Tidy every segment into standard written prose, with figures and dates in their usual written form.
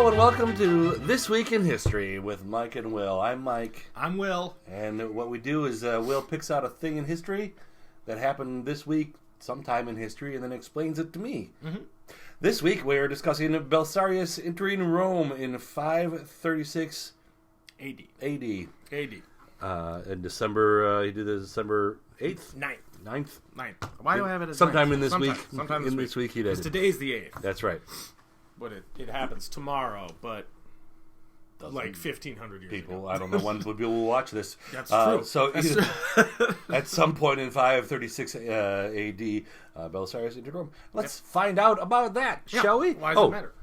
Hello and welcome to This Week in History with Mike and Will. I'm Mike. I'm Will. And what we do is Will picks out a thing in history that happened this week, sometime in history, and then explains it to me. Mm-hmm. This week we're discussing Belisarius entering Rome in 536 A.D. In December, he did it December 8th? 9th. Why do I have it as Sometime 9th? in this week. Sometime this week he did. Because today's the 8th. That's right. But it happens tomorrow, but like 1,500 years people. ago. I don't know when people will watch this. That's true. So That's at some point in 536 A.D., Belisarius entered Rome. Let's find out about that, shall we? Why does it matter?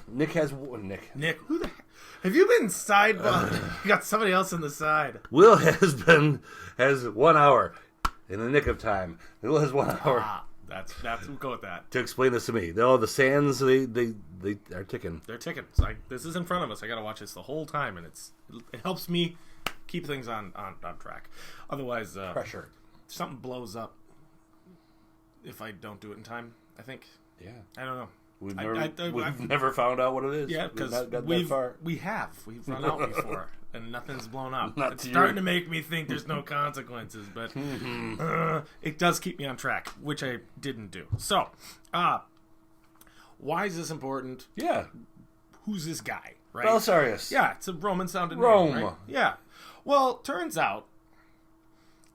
Nick has Nick. Who the heck? Have you been side? You got somebody else on the side. Will has 1 hour in the nick of time. Will has 1 hour. That's we'll go with that. To explain this to me. The sands they are ticking. They're ticking. This is in front of us. I got to watch this the whole time, and it helps me keep things on track. Otherwise, Pressure. Something blows up if I don't do it in time. I think. Yeah. I don't know. We've never found out what it is. Yeah, because we've run out before, and nothing's blown up. It's starting to make me think there's no consequences, but it does keep me on track, which I didn't do. So, why is this important? Yeah. Who's this guy? Right? Belisarius. Yeah, it's a Roman-sounding Rome. name, right? Yeah. Well, turns out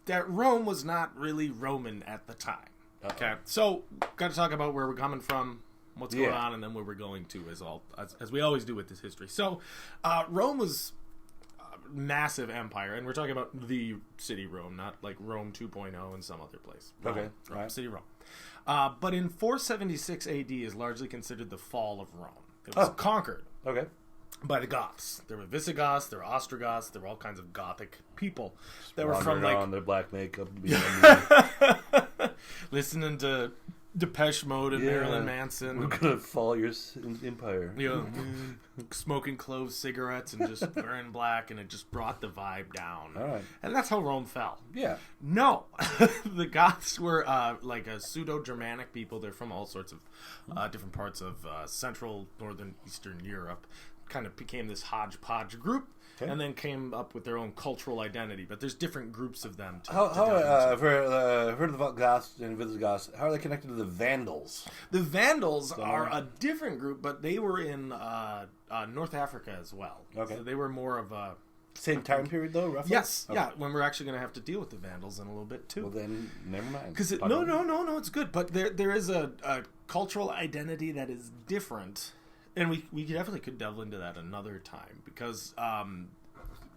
that Rome was not really Roman at the time. Okay, so got to talk about where we're coming from, what's going on, and then where we're going to, as we always do with this history. So, Rome was a massive empire, and we're talking about the city Rome, not like Rome 2.0 in some other place. Okay, Rome, city Rome. But in 476 AD is largely considered the fall of Rome. It was conquered. Okay. By the Goths. There were Visigoths, there were Ostrogoths, there were all kinds of Gothic people that were from on their black makeup, listening to Depeche Mode and Marilyn Manson. We're gonna fall your empire. Smoking clove cigarettes and just wearing black, and it just brought the vibe down. All right. And that's how Rome fell. Yeah. No, the Goths were like a pseudo-Germanic people. They're from all sorts of different parts of Central, Northern, Eastern Europe. Kind of became this hodgepodge group, and then came up with their own cultural identity. But there's different groups of them. I've heard of the Goths and Visigoths. How are they connected to the Vandals? The Vandals are a different group, but they were in North Africa as well. Okay, so they were more of a same time period, though, roughly. Yes, okay. Yeah. When we're actually going to have to deal with the Vandals in a little bit too. Well, then never mind. Because no, it's good. But there is a cultural identity that is different. And we definitely could delve into that another time, because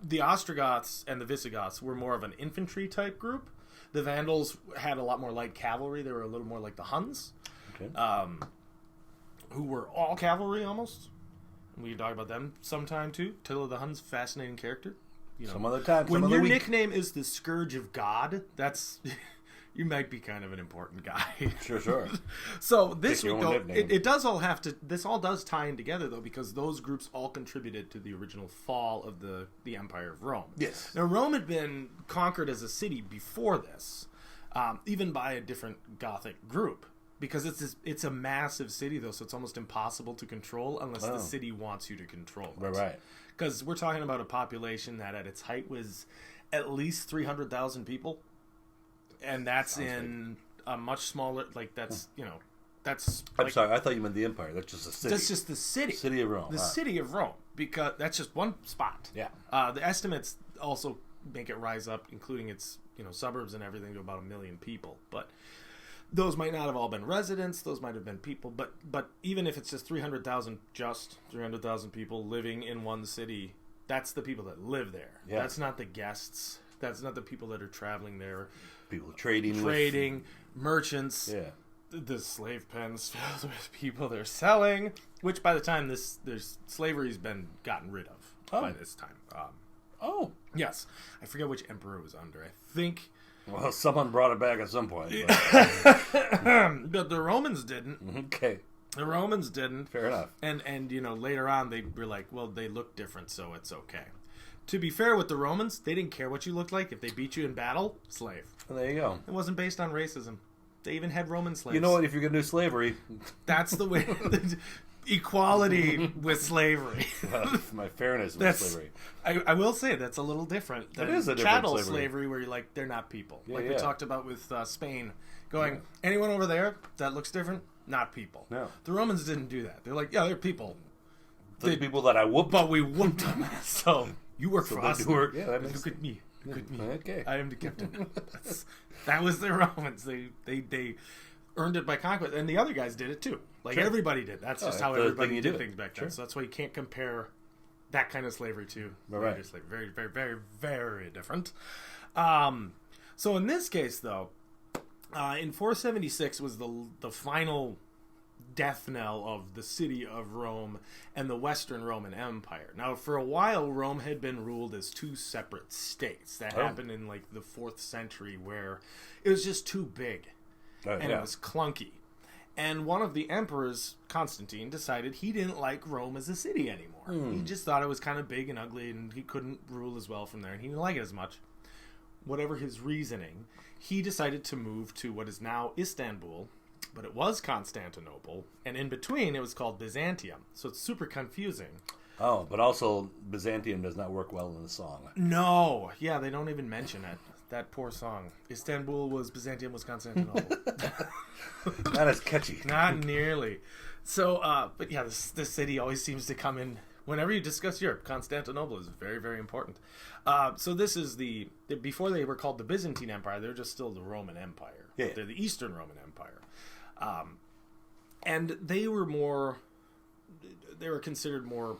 the Ostrogoths and the Visigoths were more of an infantry type group. The Vandals had a lot more light cavalry. They were a little more like the Huns, who were all cavalry almost. We can talk about them sometime too. Attila the Hun's fascinating character. Some other time. When your nickname is the Scourge of God, that's... You might be kind of an important guy. Sure. So this week, though, it does all have to. This all does tie in together, though, because those groups all contributed to the original fall of the Empire of Rome. Yes. Now, Rome had been conquered as a city before this, even by a different Gothic group, because it's a massive city, though, so it's almost impossible to control unless the city wants you to control it. Right. Because we're talking about a population that at its height was at least 300,000 people. And that's in a much smaller, that's. I'm sorry, I thought you meant the empire. That's just a city. That's just the city. City of Rome. The city of Rome, because that's just one spot. Yeah. The estimates also make it rise up, including its suburbs and everything, to about 1 million people. But those might not have all been residents. Those might have been people. But even if it's just 300,000 people living in one city, that's the people that live there. Yeah. That's not the guests. That's not the people that are traveling there. People trading, merchants, the slave pens filled with people they're selling, which by the time there's slavery's been gotten rid of by this time. Yes. I forget which emperor it was under. I think... Well, someone brought it back at some point. But the Romans didn't. Okay. The Romans didn't. Fair enough. And later on they were like, well, they look different, so it's okay. To be fair with the Romans, they didn't care what you looked like. If they beat you in battle, slave. Well, there you go. It wasn't based on racism. They even had Roman slaves. You know what? If you're going to do slavery... That's the way... equality with slavery. My fairness with slavery. I will say that's a little different than chattel slavery, where you're like, they're not people. We talked about with Spain, going, anyone over there that looks different, not people. No. The Romans didn't do that. They're like, yeah, they're people. The people that I whooped. But we whooped them. So you work for us. Yeah, that makes Look at me. Look at me. Okay. I am the captain. That was the Romans. They earned it by conquest. And the other guys did it too. Like everybody did. That's just how everybody did things back then. So that's why you can't compare that kind of slavery to later slavery. Very, very, very, very different. So in this case, though, in 476 was the final death knell of the city of Rome and the Western Roman Empire. Now, for a while, Rome had been ruled as two separate states. That happened in like the 4th century, where it was just too big and it was clunky. And one of the emperors, Constantine, decided he didn't like Rome as a city anymore. He just thought it was kind of big and ugly, and he couldn't rule as well from there, and he didn't like it as much. Whatever his reasoning, he decided to move to what is now Istanbul, but it was Constantinople, and in between it was called Byzantium. So it's super confusing. Oh, but also Byzantium does not work well in the song. No. Yeah, they don't even mention it. That poor song. Istanbul was Byzantium was Constantinople. Not as catchy. Not nearly. So, but yeah, this city always seems to come in. Whenever you discuss Europe, Constantinople is very, very important. So this is before they were called the Byzantine Empire, they're just still the Roman Empire. Yeah. They're the Eastern Roman Empire. And they were considered more,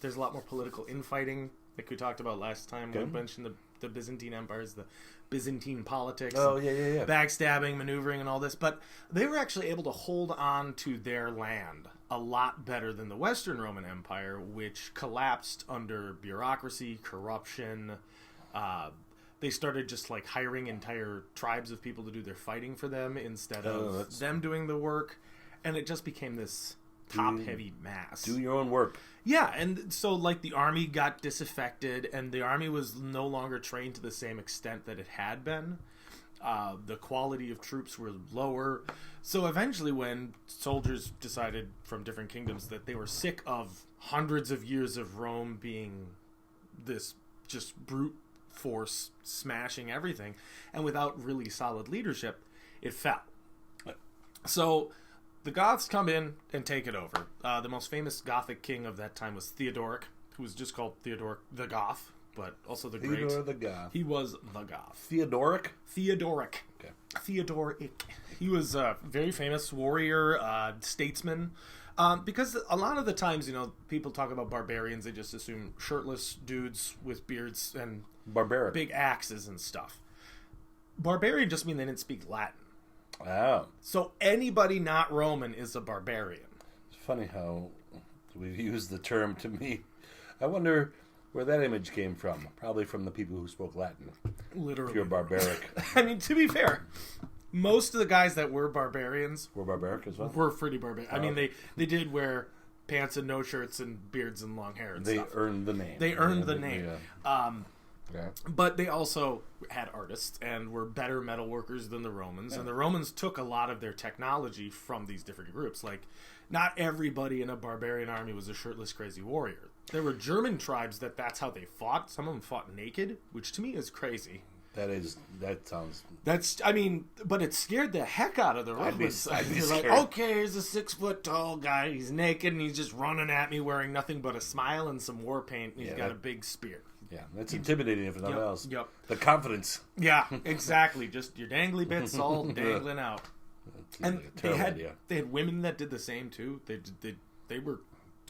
there's a lot more political infighting, like we talked about last time. We mentioned the Byzantine empires, the Byzantine politics. Oh, yeah. Backstabbing, maneuvering, and all this. But they were actually able to hold on to their land a lot better than the Western Roman Empire, which collapsed under bureaucracy, corruption. They started just like hiring entire tribes of people to do their fighting for them instead of them doing the work. And it just became this top-heavy mass. Do your own work. Yeah, and so like the army got disaffected, and the army was no longer trained to the same extent that it had been. The quality of troops were lower. So eventually when soldiers decided from different kingdoms that they were sick of hundreds of years of Rome being this just brute force smashing everything, and without really solid leadership, it fell. So the Goths come in and take it over. The most famous Gothic king of that time was Theodoric, who was just called Theodoric the Goth, but also the Great. Theodore the Goth. He was the Goth. Theodoric? Theodoric. Okay. Theodoric. He was a very famous warrior, statesman. Because a lot of the times, people talk about barbarians, they just assume shirtless dudes with beards and barbaric big axes and stuff. Barbarian just mean they didn't speak Latin. Oh. So anybody not Roman is a barbarian. It's funny how we've used the term to me. I wonder where that image came from. Probably from the people who spoke Latin. Literally. If you're barbaric. I mean, to be fair, most of the guys that were barbarians were barbaric as well. Were pretty barbaric. I mean, they did wear pants and no shirts and beards and long hair and stuff. They earned the name. They earned the name. Yeah. But they also had artists and were better metal workers than the Romans. Yeah. And the Romans took a lot of their technology from these different groups. Like, not everybody in a barbarian army was a shirtless, crazy warrior. There were German tribes that's how they fought. Some of them fought naked, which to me is crazy. But it scared the heck out of the Romans. I'd be You're scared. like, okay, here's a 6-foot-tall guy. He's naked and he's just running at me wearing nothing but a smile and some war paint. And he's got a big spear. Yeah, that's intimidating if nothing else. Yep. The confidence. Yeah, exactly. Just your dangly bits all dangling out. And like they had women that did the same too. They were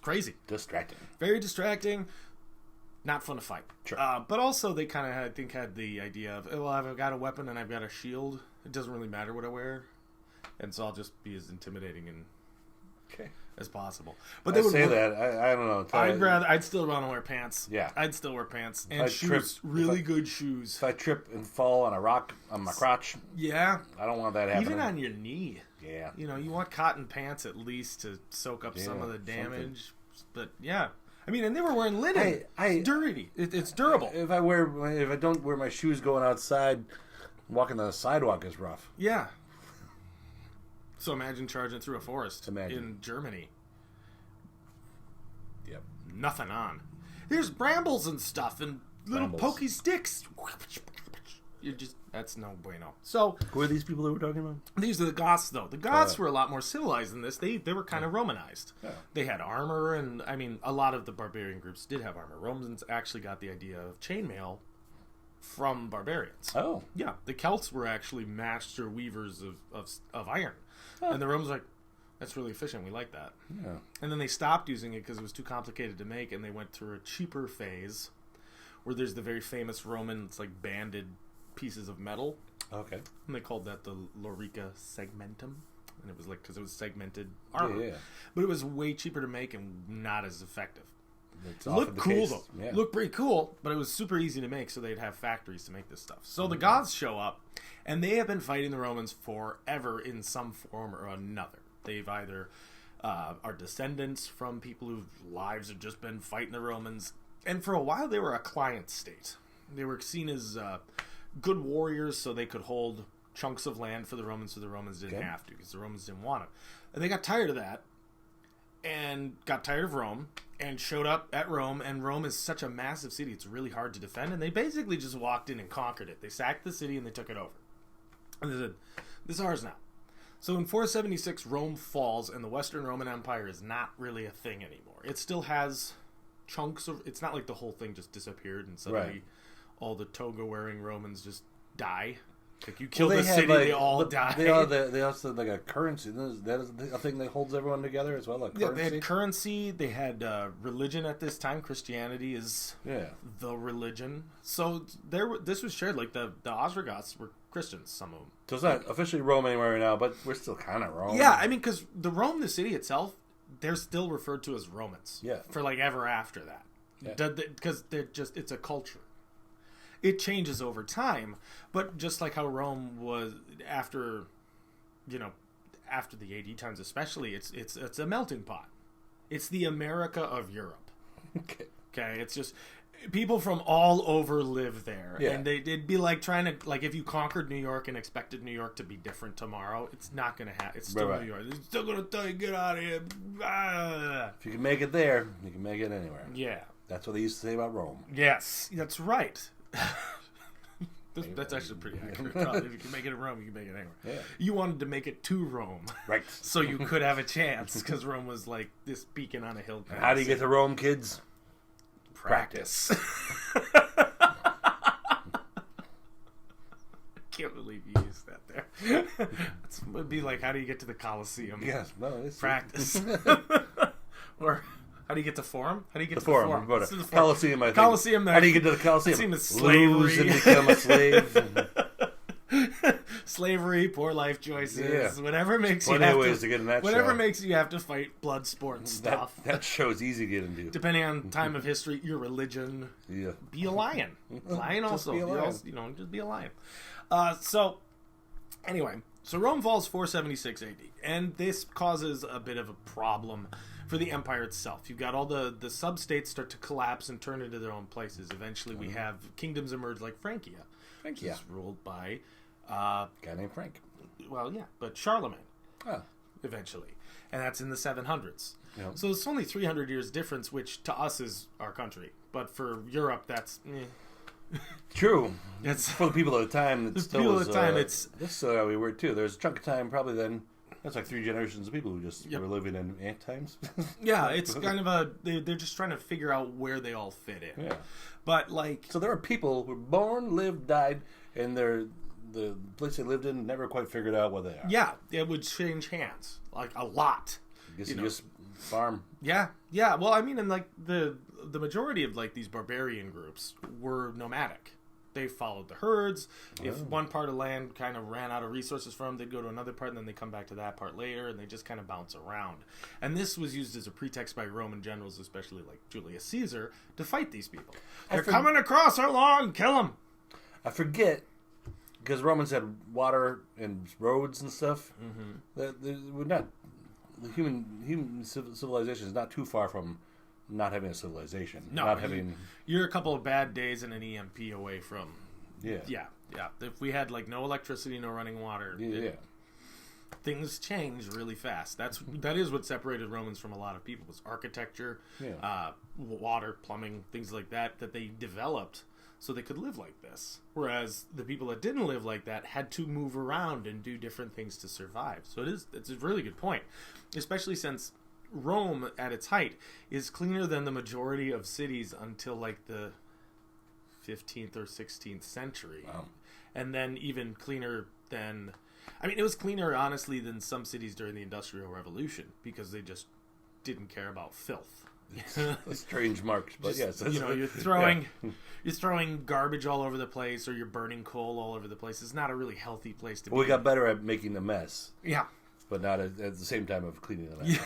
crazy. Distracting. Very distracting. Not fun to fight. Sure. But also they kind of had the idea of, well, I've got a weapon and I've got a shield. It doesn't really matter what I wear. And so I'll just be as intimidating and as possible. But they would say that. I don't know. I'd still want to wear pants. Yeah. I'd still wear pants. And shoes. Really good shoes. If I trip and fall on a rock on my crotch. Yeah. I don't want that happening. Even on your knee. Yeah. You want cotton pants at least to soak up some of the damage. But yeah. I mean, and they were wearing linen. It's dirty. It's durable. If I don't wear my shoes going outside, walking on the sidewalk is rough. Yeah. So imagine charging through a forest in Germany. Yep. Nothing on. There's brambles and stuff and little pokey sticks. That's no bueno. So who are these people that we're talking about? These are the Goths, though. The Goths were a lot more civilized than this. They were kind of Romanized. Yeah. They had armor, and I mean, a lot of the barbarian groups did have armor. Romans actually got the idea of chainmail from barbarians. Oh, yeah. The Celts were actually master weavers of iron, and the Romans were like, that's really efficient. We like that. Yeah. And then they stopped using it because it was too complicated to make, and they went through a cheaper phase where there's the very famous Roman, it's like banded pieces of metal. Okay. And they called that the lorica segmentum. And it was like, because it was segmented armor. Yeah. But it was way cheaper to make and not as effective. It looked cool, though. Yeah. Looked pretty cool, but it was super easy to make, so they'd have factories to make this stuff. So the Goths show up, and they have been fighting the Romans forever in some form or another. They've either are descendants from people whose lives have just been fighting the Romans, and for a while they were a client state. They were seen as good warriors, so they could hold chunks of land for the Romans, so the Romans didn't have to, because the Romans didn't want it. And they got tired of that, and got tired of Rome, and showed up at Rome, and Rome is such a massive city, it's really hard to defend, and they basically just walked in and conquered it. They sacked the city, and they took it over. And they said, this is ours now. So in 476, Rome falls, and the Western Roman Empire is not really a thing anymore. It still has chunks of... It's not like the whole thing just disappeared, and suddenly all the toga-wearing Romans just die. Like, you kill the city, they all die. They also have like a currency. That is a thing that holds everyone together as well. Like currency. They had currency. They had religion at this time. Christianity is the religion. So this was shared. Like the Ostrogoths were Christians, some of them. So it's not officially Rome anymore right now, but we're still kind of Rome. Yeah, I mean, because the city itself, they're still referred to as Romans. Yeah. For like ever after that. Yeah. Because it's a culture. It changes over time, but just like how Rome was after the AD times especially, it's a melting pot. It's the America of Europe. Okay, it's just people from all over live there, and it'd be like trying to, like, if you conquered New York and expected New York to be different tomorrow, it's not going to happen. It's still New York. It's still going to tell you, get out of here. If you can make it there, you can make it anywhere. Yeah, that's what they used to say about Rome. Yes, that's right. That's actually pretty accurate. If you can make it in Rome, you can make it anywhere. Yeah. You wanted to make it to Rome. Right. So you could have a chance, because Rome was like this beacon on a hill. How do you get to Rome, kids? Practice. I can't believe you used that there. It would be like, how do you get to the Colosseum? Yes, no, it's practice. Or... How do you get to Forum? How do you get to the Forum? The Colosseum, I think. Colosseum. How do you get to the Colosseum? Colosseum is slavery. Lose and become a slave. Slavery, poor life choices, whatever makes makes you have to fight blood sport stuff. That show's easy to get into. Depending on time of history, your religion. Yeah. Be a lion. Lion also. Be a lion. Just be a lion. So, anyway, so Rome falls 476 AD, and this causes a bit of a problem for the empire itself. You've got all the sub-states start to collapse and turn into their own places. Eventually, we have kingdoms emerge like Francia. Which is ruled by... a guy named Frank. Well, yeah, but Charlemagne. Oh. Eventually. And that's in the 700s. Yep. So it's only 300 years difference, which to us is our country. But for Europe, that's... True. It's for the people at the time. It's we were too. There's a chunk of time probably then... That's like 3 generations of people who just were living in ant times. Yeah, it's kind of they're just trying to figure out where they all fit in. Yeah. But like... So there are people who were born, lived, died, and the place they lived in never quite figured out what they are. Yeah, it would change hands. Like, a lot. I guess you just farm. Yeah. Yeah, well, I mean, and like the majority of like these barbarian groups were nomadic. They followed the herds. If one part of land kind of ran out of resources for them, they'd go to another part, and then they come back to that part later, and they just kind of bounce around. And this was used as a pretext by Roman generals, especially like Julius Caesar, to fight these people. They're coming across our lawn, kill them. I forget, because Romans had water and roads and stuff. That we're not human civilization is not too far from not having a civilization. No, you're a couple of bad days and an EMP away from. Yeah. If we had like no electricity, no running water, things change really fast. That is what separated Romans from a lot of people, was architecture, water, plumbing, things like that they developed so they could live like this. Whereas the people that didn't live like that had to move around and do different things to survive. So it's a really good point, especially since Rome at its height is cleaner than the majority of cities until like the 15th or 16th century. Wow. And then even cleaner than... I mean, it was cleaner, honestly, than some cities during the Industrial Revolution because they just didn't care about filth. Strange marks, but yes. You're throwing garbage all over the place, or you're burning coal all over the place. It's not a really healthy place to be. We got better at making a mess. Yeah. But not at the same time of cleaning the mess.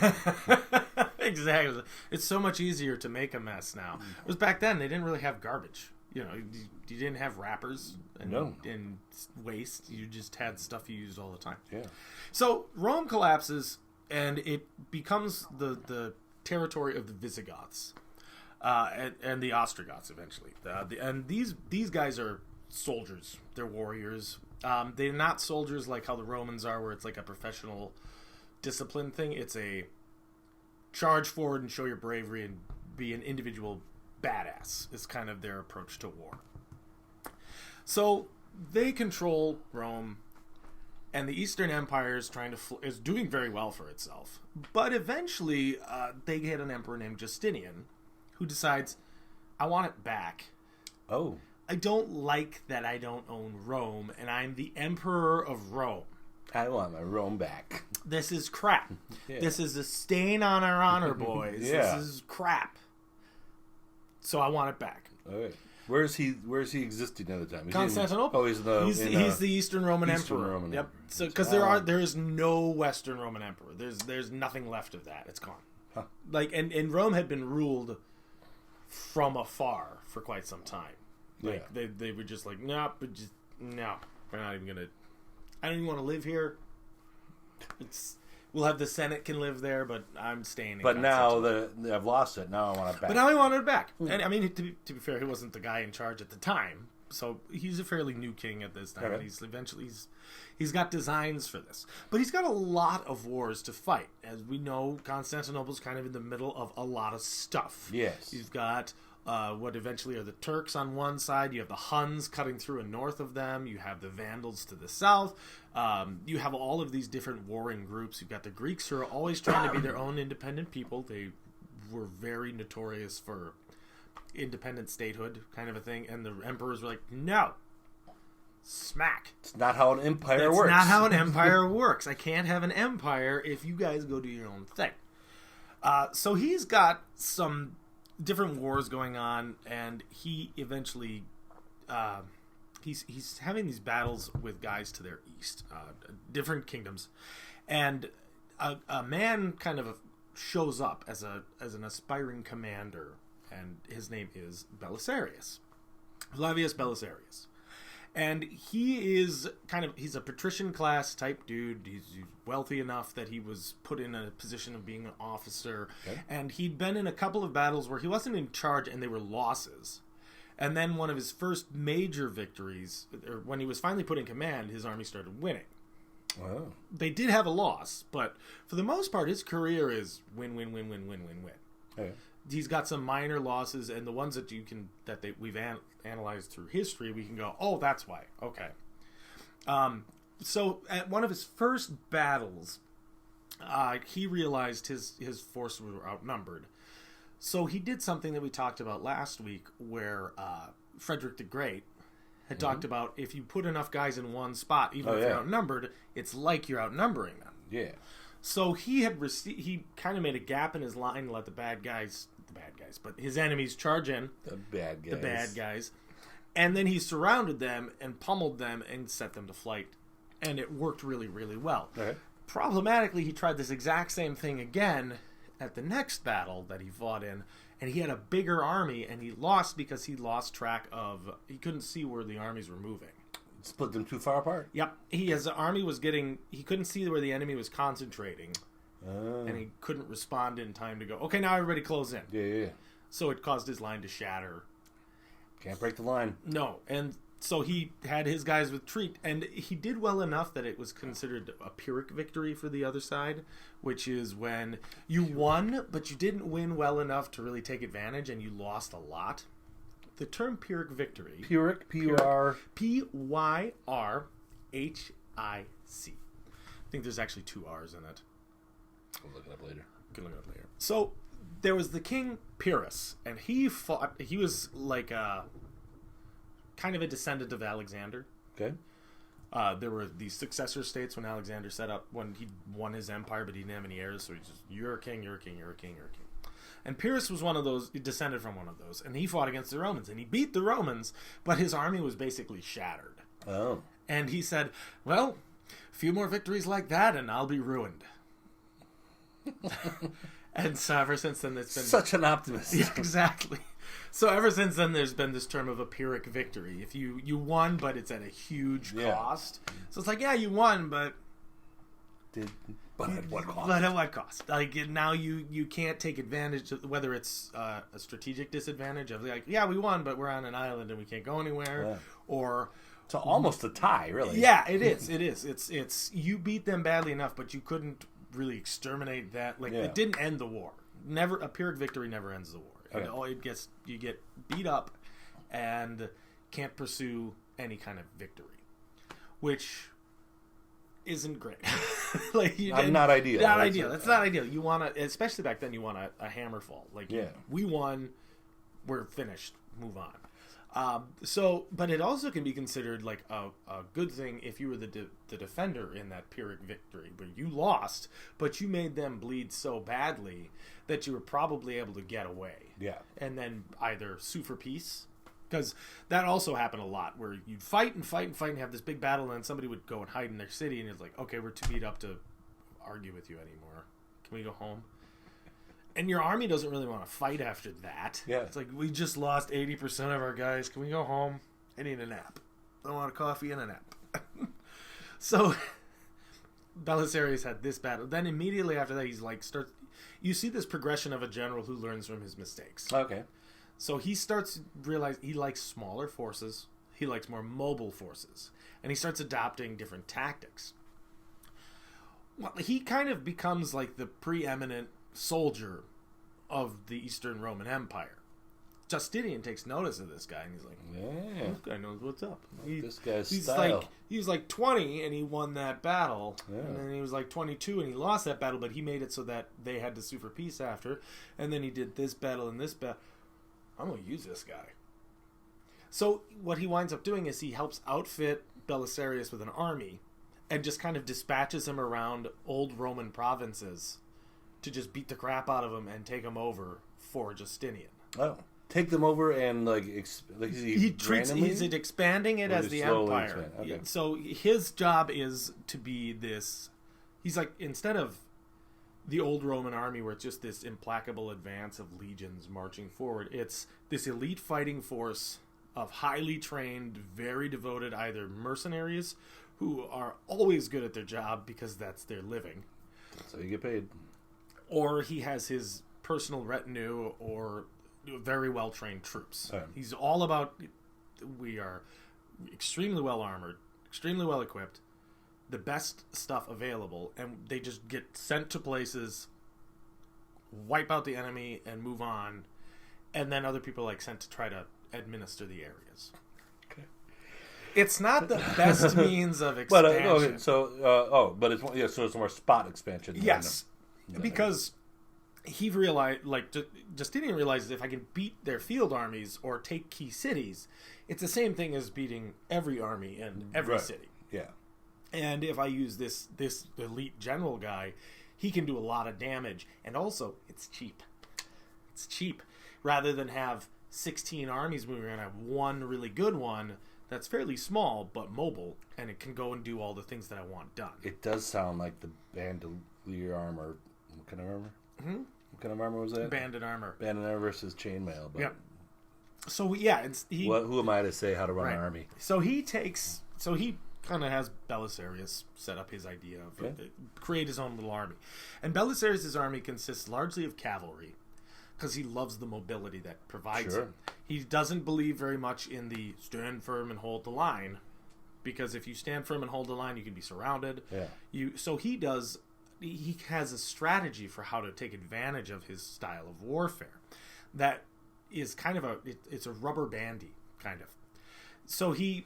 Yeah. Exactly. It's so much easier to make a mess now. It was back then, they didn't really have garbage. You didn't have wrappers and waste. You just had stuff you used all the time. Yeah. So Rome collapses, and it becomes the territory of the Visigoths and the Ostrogoths eventually. And these guys are soldiers. They're warriors. They're not soldiers like how the Romans are, where it's like a professional discipline thing. It's a charge forward and show your bravery and be an individual badass is kind of their approach to war. So they control Rome, and the Eastern Empire is is doing very well for itself. But eventually, they get an emperor named Justinian, who decides, I want it back. Oh. I don't like that I don't own Rome, and I'm the emperor of Rome. I want my Rome back. This is crap. Yeah. This is a stain on our honor, boys. Yeah. This is crap. So I want it back. All right. Where is he existing at the time? Constantinople. He's the Eastern Roman Emperor. Roman yep. Emperor. So because there is no Western Roman Emperor. There's nothing left of that. It's gone. Huh. And Rome had been ruled from afar for quite some time. They were just like, no, we're not even gonna. I don't even want to live here. We'll have the Senate can live there, but I'm staying. But now I've lost it. Now I want it back. But now I want it back. And I mean, to be fair, he wasn't the guy in charge at the time, so he's a fairly new king at this time. Okay. And he's got designs for this, but he's got a lot of wars to fight. As we know, Constantinople's kind of in the middle of a lot of stuff. Yes, you've got what eventually are the Turks on one side. You have the Huns cutting through and north of them. You have the Vandals to the south. You have all of these different warring groups. You've got the Greeks who are always trying to be their own independent people. They were very notorious for independent statehood kind of a thing. And the emperors were like, no. Smack. It's not how an empire works. It's not how an empire works. I can't have an empire if you guys go do your own thing. So he's got some different wars going on, and he eventually he's having these battles with guys to their east, different kingdoms, and a man kind of shows up as an aspiring commander, and his name is Belisarius, Flavius Belisarius. And he's a patrician class type dude. He's wealthy enough that he was put in a position of being an officer. Okay. And he'd been in a couple of battles where he wasn't in charge and they were losses. And then one of his first major victories, or when he was finally put in command, his army started winning. Wow. They did have a loss, but for the most part, his career is win, win, win, win, win, win, win. Okay. He's got some minor losses, and the ones that we've analyzed through history, we can go, oh, that's why. Okay. So at one of his first battles, he realized his forces were outnumbered. So he did something that we talked about last week, where Frederick the Great had talked about if you put enough guys in one spot, even if you're outnumbered, it's like you're outnumbering them. Yeah. So he kind of made a gap in his line to let but his enemies charge in. The bad guys. And then he surrounded them and pummeled them and set them to flight. And it worked really, really well. Okay. Problematically, he tried this exact same thing again at the next battle that he fought in. And he had a bigger army, and he lost because he lost track of... He couldn't see where the armies were moving. Split them too far apart? Yep. His army was getting... He couldn't see where the enemy was concentrating. And he couldn't respond in time to go, okay, now everybody close in. Yeah. So it caused his line to shatter. Can't break the line. No. And So he had his guys retreat, and he did well enough that it was considered a Pyrrhic victory for the other side, which is when you won, but you didn't win well enough to really take advantage, and you lost a lot. The term Pyrrhic victory... Pyrrhic, P-U-R... P-Y-R-H-I-C. I think there's actually 2 R's in it. We'll look it up later. Can look it up later. So, there was the king Pyrrhus, and he was like a... kind of a descendant of Alexander. Okay. There were these successor states when Alexander set up, when he won his empire, but he didn't have any heirs, so he's just, you're a king, you're a king, you're a king, you're a king. And Pyrrhus was one of those, he descended from one of those, and he fought against the Romans, and he beat the Romans, but his army was basically shattered. Oh. And he said, well, a few more victories like that, and I'll be ruined. And so ever since then, it's been... Such an optimist. Yeah, exactly. So ever since then, there's been this term of a Pyrrhic victory. If you won, but it's at a huge cost. So it's like, yeah, you won, but... But at what cost? But at what cost? Like, now you can't take advantage of, whether it's a strategic disadvantage of, like, yeah, we won, but we're on an island and we can't go anywhere. Yeah. Or... It's almost a tie, really. Yeah, it is. It is. It's you beat them badly enough, but you couldn't really exterminate that. Like, it didn't end the war. Never a Pyrrhic victory never ends the war. Okay. You get beat up and can't pursue any kind of victory, which isn't great. Like, not ideal. Not ideal. That's not ideal. You want to, especially back then, you want a hammer fall. Like, we won, we're finished, move on. But it also can be considered like a good thing if you were the defender in that Pyrrhic victory, where you lost, but you made them bleed so badly that you were probably able to get away. Yeah. And then either sue for peace, because that also happened a lot, where you'd fight and fight and fight and have this big battle, and then somebody would go and hide in their city, and it's like, okay, we're too beat up to argue with you anymore. Can we go home? And your army doesn't really want to fight after that. Yeah. It's like, we just lost 80% of our guys. Can we go home? I need a nap. I want a coffee and a nap. So, Belisarius had this battle. Then immediately after that, he's like, you see this progression of a general who learns from his mistakes. Okay. So he starts to realize he likes smaller forces. He likes more mobile forces. And he starts adopting different tactics. Well, he kind of becomes like the preeminent soldier of the Eastern Roman Empire. Justinian takes notice of this guy, and he's like, "Yeah, this guy knows what's up. This guy's style." He was like 20, and he won that battle, and then he was like 22, and he lost that battle, but he made it so that they had to sue for peace after, and then he did this battle and this battle. I'm going to use this guy. So what he winds up doing is he helps outfit Belisarius with an army, and just kind of dispatches him around old Roman provinces to just beat the crap out of him and take him over for Justinian. Oh. Take them over and he's expanding it as the empire. Okay. Yeah, so his job is to be this. He's like, instead of the old Roman army where it's just this implacable advance of legions marching forward, it's this elite fighting force of highly trained, very devoted either mercenaries who are always good at their job because that's their living. So you get paid. Or he has his personal retinue or very well-trained troops. He's all about, we are extremely well-armored, extremely well-equipped, the best stuff available, and they just get sent to places, wipe out the enemy, and move on, and then other people are sent to try to administer the areas. Okay. It's not the best means of expansion. So it's more spot expansion. Yes, because he realized, Justinian realizes, if I can beat their field armies or take key cities, it's the same thing as beating every army in every city. Yeah. And if I use this elite general guy, he can do a lot of damage. And also, it's cheap. It's cheap. Rather than have 16 armies moving around, I have one really good one that's fairly small but mobile, and it can go and do all the things that I want done. It does sound like the bandolier armor. What kind of armor? Mm-hmm. What kind of armor was that? Bandit armor. Bandit armor versus chainmail. Yeah. So, yeah, who am I to say how to run an army? So he kind of has Belisarius set up his idea of create his own little army. And Belisarius' army consists largely of cavalry. because he loves the mobility that provides Sure. him. He doesn't believe very much in the stand firm and hold the line, because if you stand firm and hold the line, you can be surrounded. Yeah. So he has a strategy for how to take advantage of his style of warfare that is kind of it's a rubber bandy kind of. So he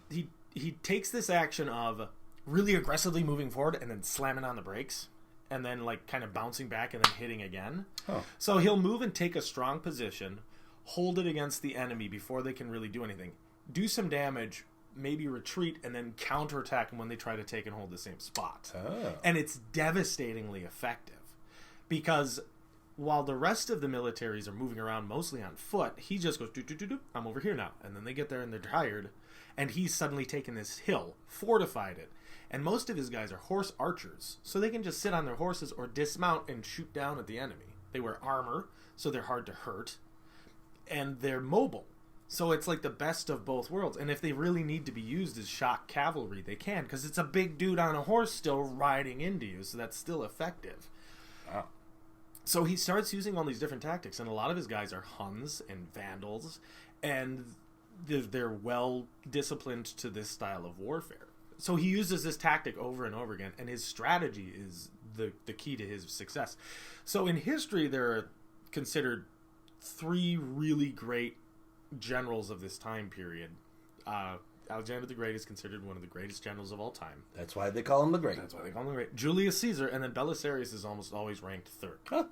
takes this action of really aggressively moving forward and then slamming on the brakes and then like kind of bouncing back and then hitting again. Oh. So he'll move and take a strong position, hold it against the enemy before they can really do anything, do some damage, maybe retreat, and then counterattack them when they try to take and hold the same spot. Oh. And it's devastatingly effective because while the rest of the militaries are moving around mostly on foot, he just goes, do, I'm over here now. And then they get there and they're tired, and he's suddenly taken this hill, fortified it. And most of his guys are horse archers, so they can just sit on their horses or dismount and shoot down at the enemy. They wear armor, so they're hard to hurt, and they're mobile. So it's like the best of both worlds. And if they really need to be used as shock cavalry, they can, because it's a big dude on a horse still riding into you, so that's still effective. Wow. So he starts using all these different tactics, and a lot of his guys are Huns and Vandals, and they're well disciplined to this style of warfare. So he uses this tactic over and over again, and his strategy is the key to his success. So in history, there are considered 3 really great generals of this time period. Alexander the Great is considered one of the greatest generals of all time. That's why they call him the Great. That's why they call him the Great. Julius Caesar, and then Belisarius is almost always ranked 3rd. Huh.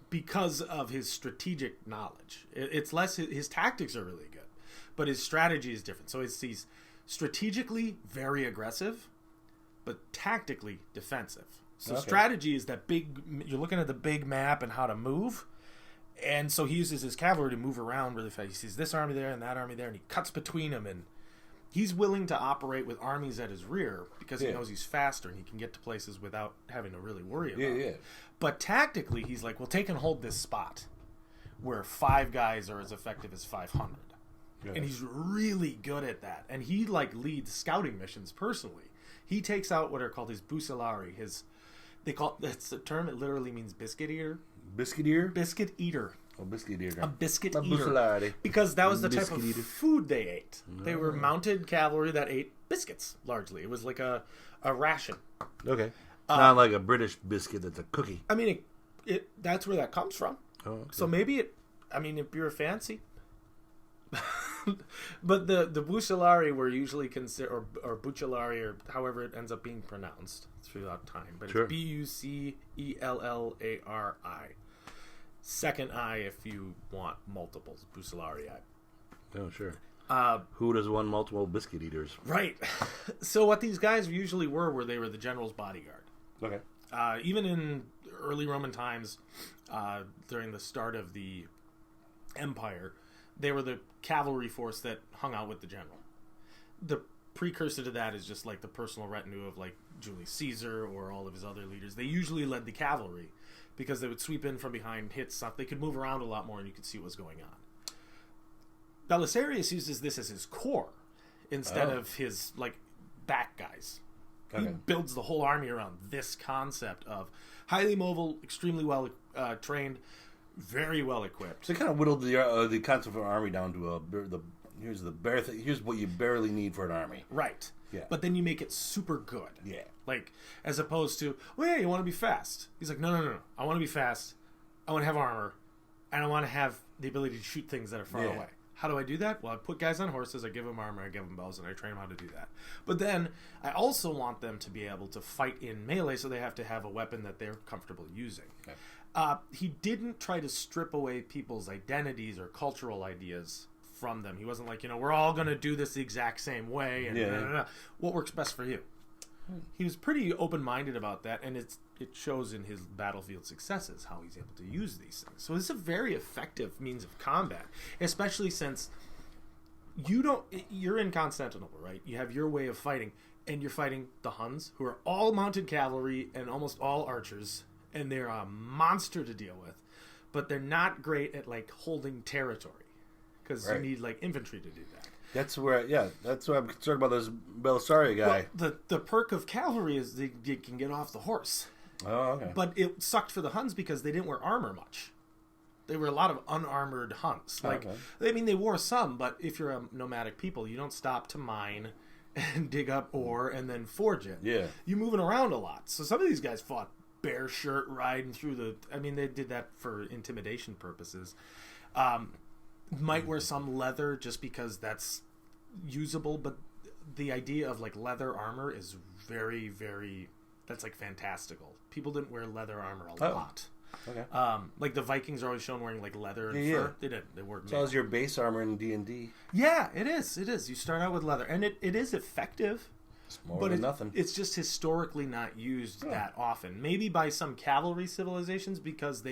Because of his strategic knowledge. It's less, his tactics are really good, but his strategy is different. So he's strategically very aggressive, but tactically defensive. So strategy is that you're looking at the big map and how to move. And so he uses his cavalry to move around really fast. He sees this army there and that army there, and he cuts between them. And he's willing to operate with armies at his rear because he knows he's faster and he can get to places without having to really worry about it. But tactically, he's like, well, take and hold this spot where 5 guys are as effective as 500. Yeah. And he's really good at that. And he leads scouting missions personally. He takes out what are called his bucellari. That's the term. It literally means biscuit eater. Biscuit eater? Biscuit eater. Oh, biscuit eater. A biscuit eater. Bucellari. Because that was the type of food they ate. No. They were mounted cavalry that ate biscuits, largely. It was like a ration. Okay. Not like a British biscuit that's a cookie. I mean, that's where that comes from. Oh, okay. So maybe if you're fancy. But the bucellari were usually considered, or bucellari, or however it ends up being pronounced throughout time. But it's Bucellari. Second I if you want multiples. Bucellari. Oh, sure. Who does want multiple biscuit eaters? Right. So what these guys usually were they were the general's bodyguard. Okay. Even in early Roman times, during the start of the empire, they were the cavalry force that hung out with the general. The precursor to that is just like the personal retinue of like Julius Caesar or all of his other leaders. They usually led the cavalry because they would sweep in from behind, hit stuff. They could move around a lot more and you could see what was going on. Belisarius uses this as his core instead of his back guys. Okay. He builds the whole army around this concept of highly mobile, extremely well trained, very well equipped. So they kind of whittled the concept of an army down to here's the bare thing. Here's what you barely need for an army. Right. Yeah. But then you make it super good. Yeah. As opposed to, you want to be fast. He's like, no. I want to be fast. I want to have armor. And I want to have the ability to shoot things that are far away. How do I do that? Well, I put guys on horses, I give them armor, I give them bows, and I train them how to do that. But then I also want them to be able to fight in melee, so they have to have a weapon that they're comfortable using. Okay. He didn't try to strip away people's identities or cultural ideas from them. He wasn't like, we're all going to do this the exact same way. And what works best for you? He was pretty open-minded about that, and it shows in his battlefield successes how he's able to use these things. So it's a very effective means of combat, especially since you're in Constantinople, right? You have your way of fighting, and you're fighting the Huns, who are all mounted cavalry and almost all archers, and they're a monster to deal with, but they're not great at holding territory because you need infantry to do that. That's where I'm concerned about this Belisarius guy. Well, the perk of cavalry is you can get off the horse. Oh, okay. But it sucked for the Huns because they didn't wear armor much. They were a lot of unarmored hunts. Like, I mean, they wore some, but if you're a nomadic people, you don't stop to mine and dig up ore and then forge it. Yeah. You're moving around a lot. So some of these guys fought bare shirt riding through the... I mean, they did that for intimidation purposes. Might wear some leather just because that's usable, but the idea of, like, leather armor is very, very... That's, like, fantastical. People didn't wear leather armor a lot. Okay. Like the Vikings are always shown wearing like leather and fur. Yeah. They didn't. They wore. So as your base armor in D&D. Yeah, it is. It is. You start out with leather, and it is effective. It's more than nothing. It's just historically not used that often. Maybe by some cavalry civilizations because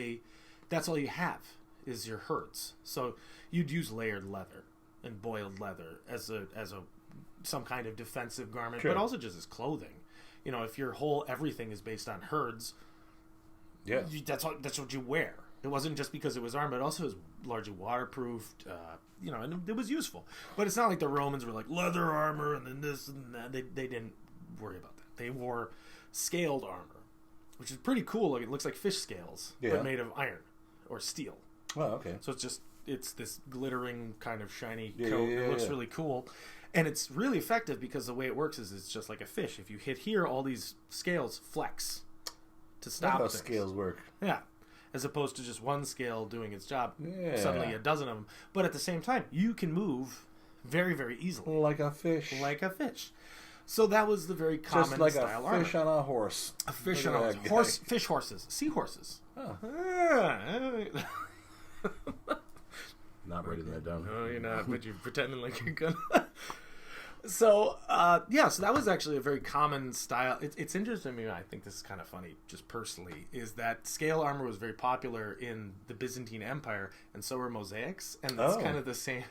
that's all you have is your herds. So you'd use layered leather and boiled leather as some kind of defensive garment, but also just as clothing. You know, if your whole everything is based on herds. Yeah, that's what you wear. It wasn't just because it was armed, but also it was largely waterproofed. You know, and it was useful. But it's not like the Romans were like leather armor and then this and that. They didn't worry about that. They wore scaled armor, which is pretty cool. Like, it looks like fish scales, but made of iron or steel. Oh, okay. So it's this glittering kind of shiny coat. It looks really cool. And it's really effective because the way it works is it's just like a fish. If you hit here, all these scales flex. To stop That's how scales work. Yeah. As opposed to just one scale doing its job. Suddenly a dozen of them. But at the same time, you can move very, very easily. Like a fish. Like a fish. So that was the very common just like style a fish armor. on a horse. A fish on a horse. Fish horses. Seahorses. Oh. Not writing that down. No, you're not, but you're pretending like you're gonna. So, so that was actually a very common style. It's interesting to me, I think this is kind of funny, just personally, is that scale armor was very popular in the Byzantine Empire, and so were mosaics, and that's kind of the same,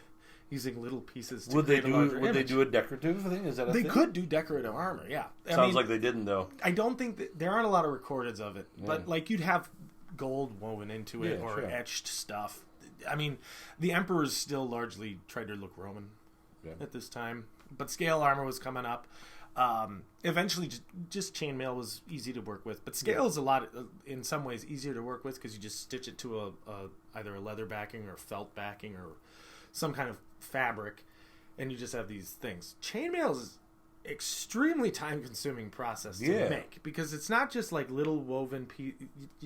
using little pieces to create a larger image. Would they do a decorative thing? Is that a thing? They could do decorative armor, yeah. Sounds like they didn't, though. I don't think that... There aren't a lot of recordeds of it, but, like, you'd have gold woven into it, or etched stuff. I mean, the emperors still largely tried to look Roman at this time. But scale armor was coming up. Eventually, just chainmail was easy to work with. But scale is a lot, in some ways, easier to work with because you just stitch it to either a leather backing or felt backing or some kind of fabric, and you just have these things. Chainmail is extremely time-consuming process to make because it's not just like little woven you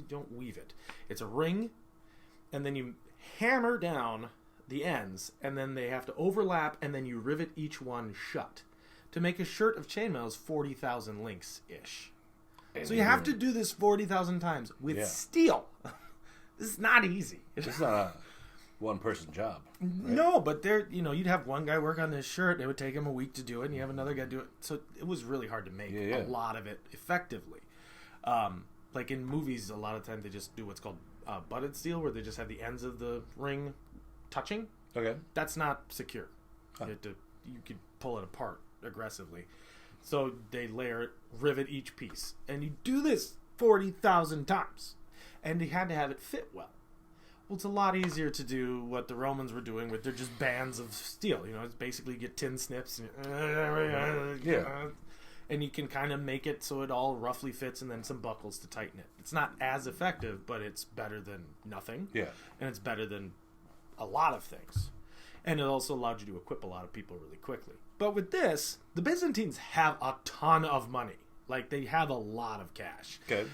don't weave it. It's a ring, and then you hammer down the ends, and then they have to overlap, and then you rivet each one shut. To make a shirt of chainmail is 40,000 links-ish. So you have to do this 40,000 times with steel. This is not easy. It's not a one-person job. Right? No, but you'd have one guy work on this shirt. It would take him a week to do it, and you have another guy do it. So it was really hard to make a lot of it effectively. Like in movies, a lot of times they just do what's called butted steel, where they just have the ends of the ring touching. Okay. That's not secure. You could pull it apart aggressively. So they layer it, rivet each piece. And you do this 40,000 times. And you had to have it fit well. Well, it's a lot easier to do what the Romans were doing with their just bands of steel. You know, it's basically you get tin snips. And you can kind of make it so it all roughly fits and then some buckles to tighten it. It's not as effective, but it's better than nothing. Yeah. And it's better than a lot of things. And it also allowed you to equip a lot of people really quickly. But with this, the Byzantines have a ton of money. Like, they have a lot of cash. Good.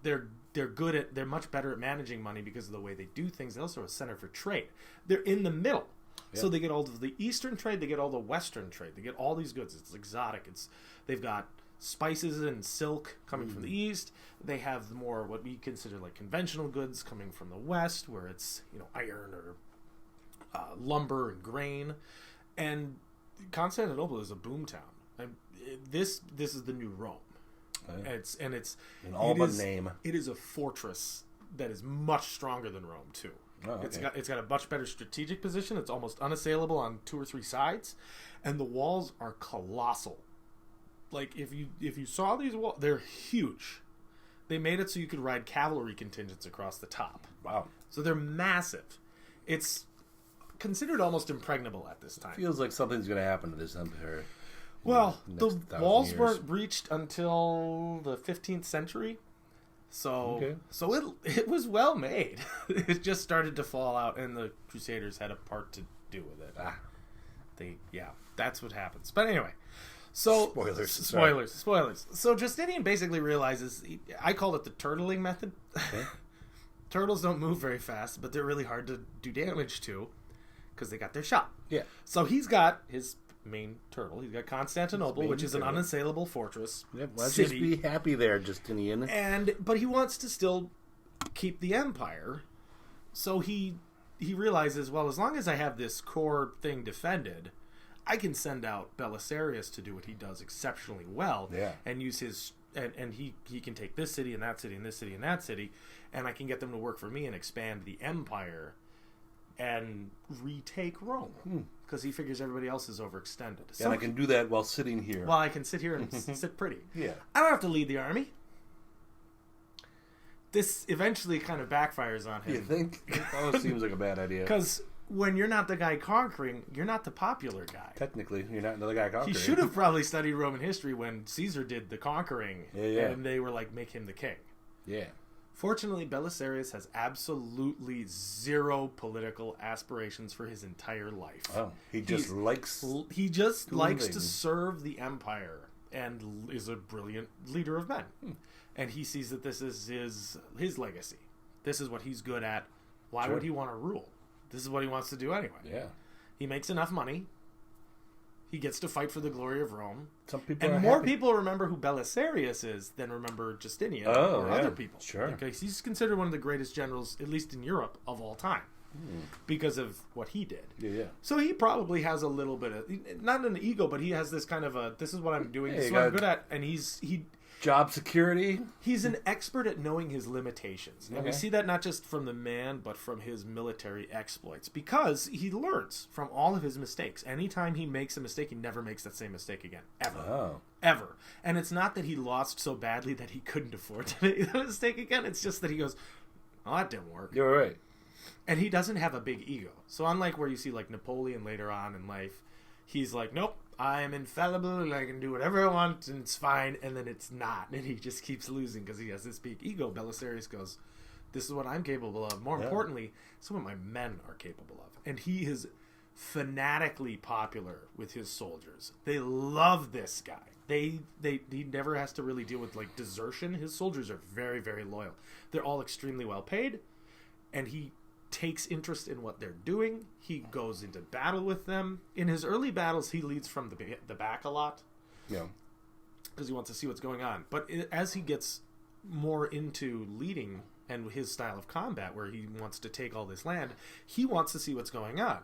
They're much better at managing money because of the way they do things. They also are a center for trade. They're in the middle. Yeah. So they get all of the Eastern trade, they get all the Western trade. They get all these goods. It's exotic. They've got spices and silk coming from the East. They have more what we consider like conventional goods coming from the West, where it's, iron or lumber and grain. And Constantinople is a boomtown. This is the new Rome. It's an all but name. It is a fortress that is much stronger than Rome too. Oh, okay. It's got a much better strategic position. It's almost unassailable on 2 or 3 sides, and the walls are colossal. Like if you saw these walls, they're huge. They made it so you could ride cavalry contingents across the top. Wow! So they're massive. It's considered almost impregnable at this time. Feels like something's going to happen to this empire. Well, the walls weren't breached until the 15th century. So it was well made. It just started to fall out, and the Crusaders had a part to do with it. That's what happens. But anyway, so spoilers. So Justinian basically realizes, I call it the turtling method. Okay. Turtles don't move very fast, but they're really hard to do damage to because they got their shot. Yeah. So he's got his main turtle. He's got Constantinople, which is an unassailable fortress. Yep, let's just be happy there, Justinian. But he wants to still keep the empire. So he realizes, well, as long as I have this core thing defended, I can send out Belisarius to do what he does exceptionally well, and use his and he can take this city and that city and this city and that city, and I can get them to work for me and expand the empire and retake Rome because he figures everybody else is overextended. So, and I can do that while sitting here. Well, I can sit here and sit pretty. Yeah, I don't have to lead the army. This eventually kind of backfires on him. You think? It almost seems like a bad idea. Because when you're not the guy conquering, you're not the popular guy. Technically, you're not the guy conquering. He should have probably studied Roman history when Caesar did the conquering, and they were like, make him the king. Yeah. Fortunately, Belisarius has absolutely zero political aspirations for his entire life. Oh, he just likes to serve the empire and is a brilliant leader of men. And he sees that this is his legacy. This is what he's good at. Why would he want to rule? This is what he wants to do anyway. Yeah. He makes enough money. He gets to fight for the glory of Rome. Some people and more people remember who Belisarius is than remember Justinian or other people. Sure. Because he's considered one of the greatest generals, at least in Europe, of all time. Because of what he did. Yeah. So he probably has a little bit of, not an ego, but he has this kind of this is what I'm doing, this is what I'm good at. And job security. He's an expert at knowing his limitations. And we see that not just from the man, but from his military exploits. Because he learns from all of his mistakes. Anytime he makes a mistake, he never makes that same mistake again. Ever. Oh. Ever. And it's not that he lost so badly that he couldn't afford to make that mistake again. It's just that he goes, oh, that didn't work. You're right. And he doesn't have a big ego. So unlike where you see like Napoleon later on in life, he's like, nope, I am infallible and I can do whatever I want and it's fine. And then it's not. And he just keeps losing because he has this big ego. Belisarius goes, this is what I'm capable of. More importantly, this is what my men are capable of. And he is fanatically popular with his soldiers. They love this guy. He never has to really deal with like desertion. His soldiers are very, very loyal. They're all extremely well paid. And he takes interest in what they're doing. He goes into battle with them. In his early battles, he leads from the back a lot. Yeah. Because he wants to see what's going on. But as he gets more into leading and his style of combat, where he wants to take all this land, he wants to see what's going on.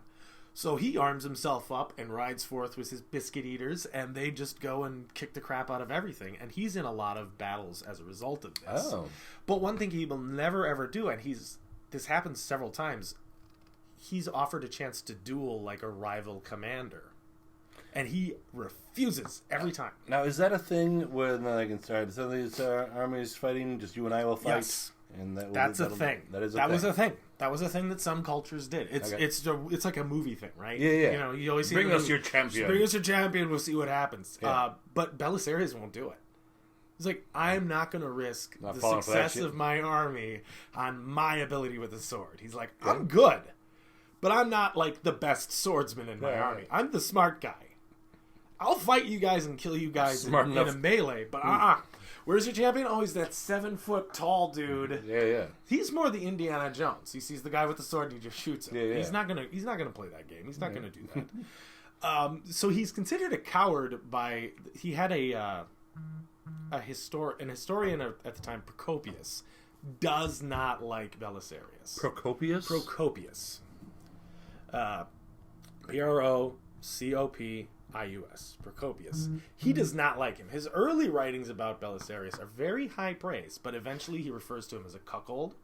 So he arms himself up and rides forth with his biscuit eaters, and they just go and kick the crap out of everything. And he's in a lot of battles as a result of this. Oh. But one thing he will never, ever do, and this happens several times, he's offered a chance to duel like a rival commander. And he refuses every time. Now, is that a thing when, like, some of these armies fighting, just you and I will fight? Yes. And that's a thing. That is a thing. That was a thing that some cultures did. It's like a movie thing, right? Yeah. You know, you always see Bring us your champion. Bring us your champion, we'll see what happens. Yeah. But Belisarius won't do it. He's like, I'm not going to risk the falling success of my army on my ability with a sword. He's like, I'm good, but I'm not like the best swordsman in my army. I'm the smart guy. I'll fight you guys and kill you guys in a melee, but where's your champion? Oh, he's that 7-foot tall dude. Yeah. He's more the Indiana Jones. He sees the guy with the sword and he just shoots him. Yeah. He's not gonna play that game. He's not gonna do that. So he's considered a coward he had an historian at the time, Procopius, does not like Belisarius. Procopius? Procopius. Procopius. He does not like him. His early writings about Belisarius are very high praise, but eventually he refers to him as a cuckold,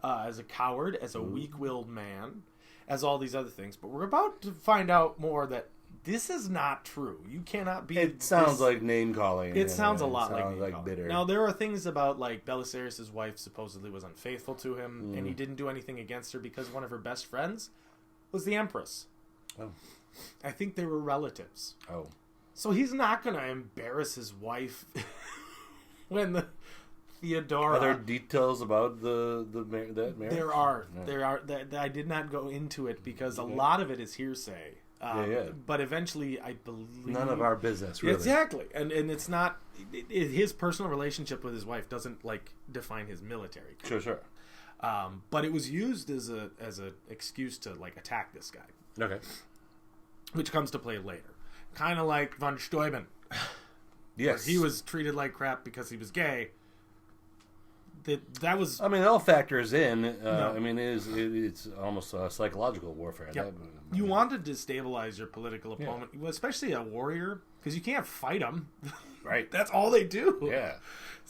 as a coward, as a weak-willed man, as all these other things. But we're about to find out more that this is not true. You cannot be... It sounds like name-calling. It sounds a lot like name-calling. Bitter. Now, there are things about, like, Belisarius' wife supposedly was unfaithful to him, and he didn't do anything against her because one of her best friends was the Empress. Oh. I think they were relatives. Oh. So he's not going to embarrass his wife when the Theodora. Are there details about that marriage? There are. Yeah. There are. I did not go into it because a lot of it is hearsay. But eventually, I believe none of our business, really. Exactly, and it's not his personal relationship with his wife doesn't define his military career. Sure. But it was used as a excuse to attack this guy. Okay. Which comes to play later, kind of like von Steuben. Yes, he was treated like crap because he was gay. That was. I mean, it all factors in. No. I mean, it's almost psychological warfare. Yep. You want to destabilize your political opponent, especially a warrior, because you can't fight them. Right. That's all they do. Yeah.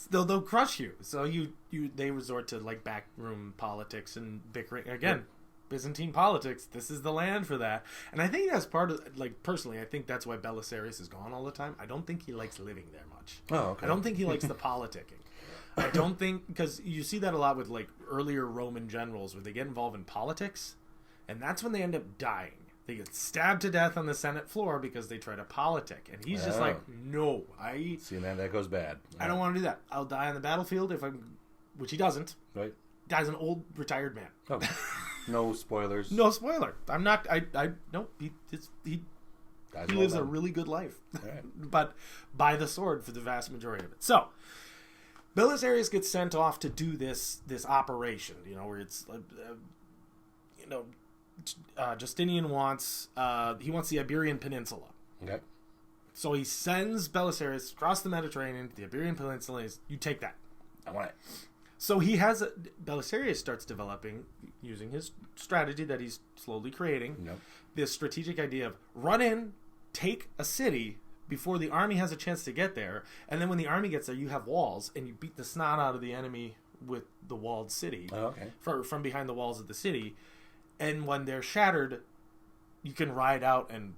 They'll crush you. So they resort to backroom politics and bickering again. Yep. Byzantine politics. This is the land for that, and I think that's part of personally. I think that's why Belisarius is gone all the time. I don't think he likes living there much. Oh, okay. I don't think he likes the politicking. I don't think, because you see that a lot with earlier Roman generals where they get involved in politics, and that's when they end up dying. They get stabbed to death on the Senate floor because they try to politic, and he's just no, see, man, that goes bad. I don't want to do that. I'll die on the battlefield which he doesn't. Right. Dies an old retired man. Oh, no spoilers. No spoiler. I'm not. No. He lives a really good life, right. But by the sword for the vast majority of it. So. Belisarius gets sent off to do this operation, where it's, Justinian wants the Iberian Peninsula. Okay. So he sends Belisarius across the Mediterranean to the Iberian Peninsula. You take that. I want it. So Belisarius starts developing, using his strategy that he's slowly creating, this strategic idea of run in, take a city before the army has a chance to get there, and then when the army gets there, you have walls, and you beat the snot out of the enemy with the walled city. Oh, okay. From behind the walls of the city, and when they're shattered, you can ride out and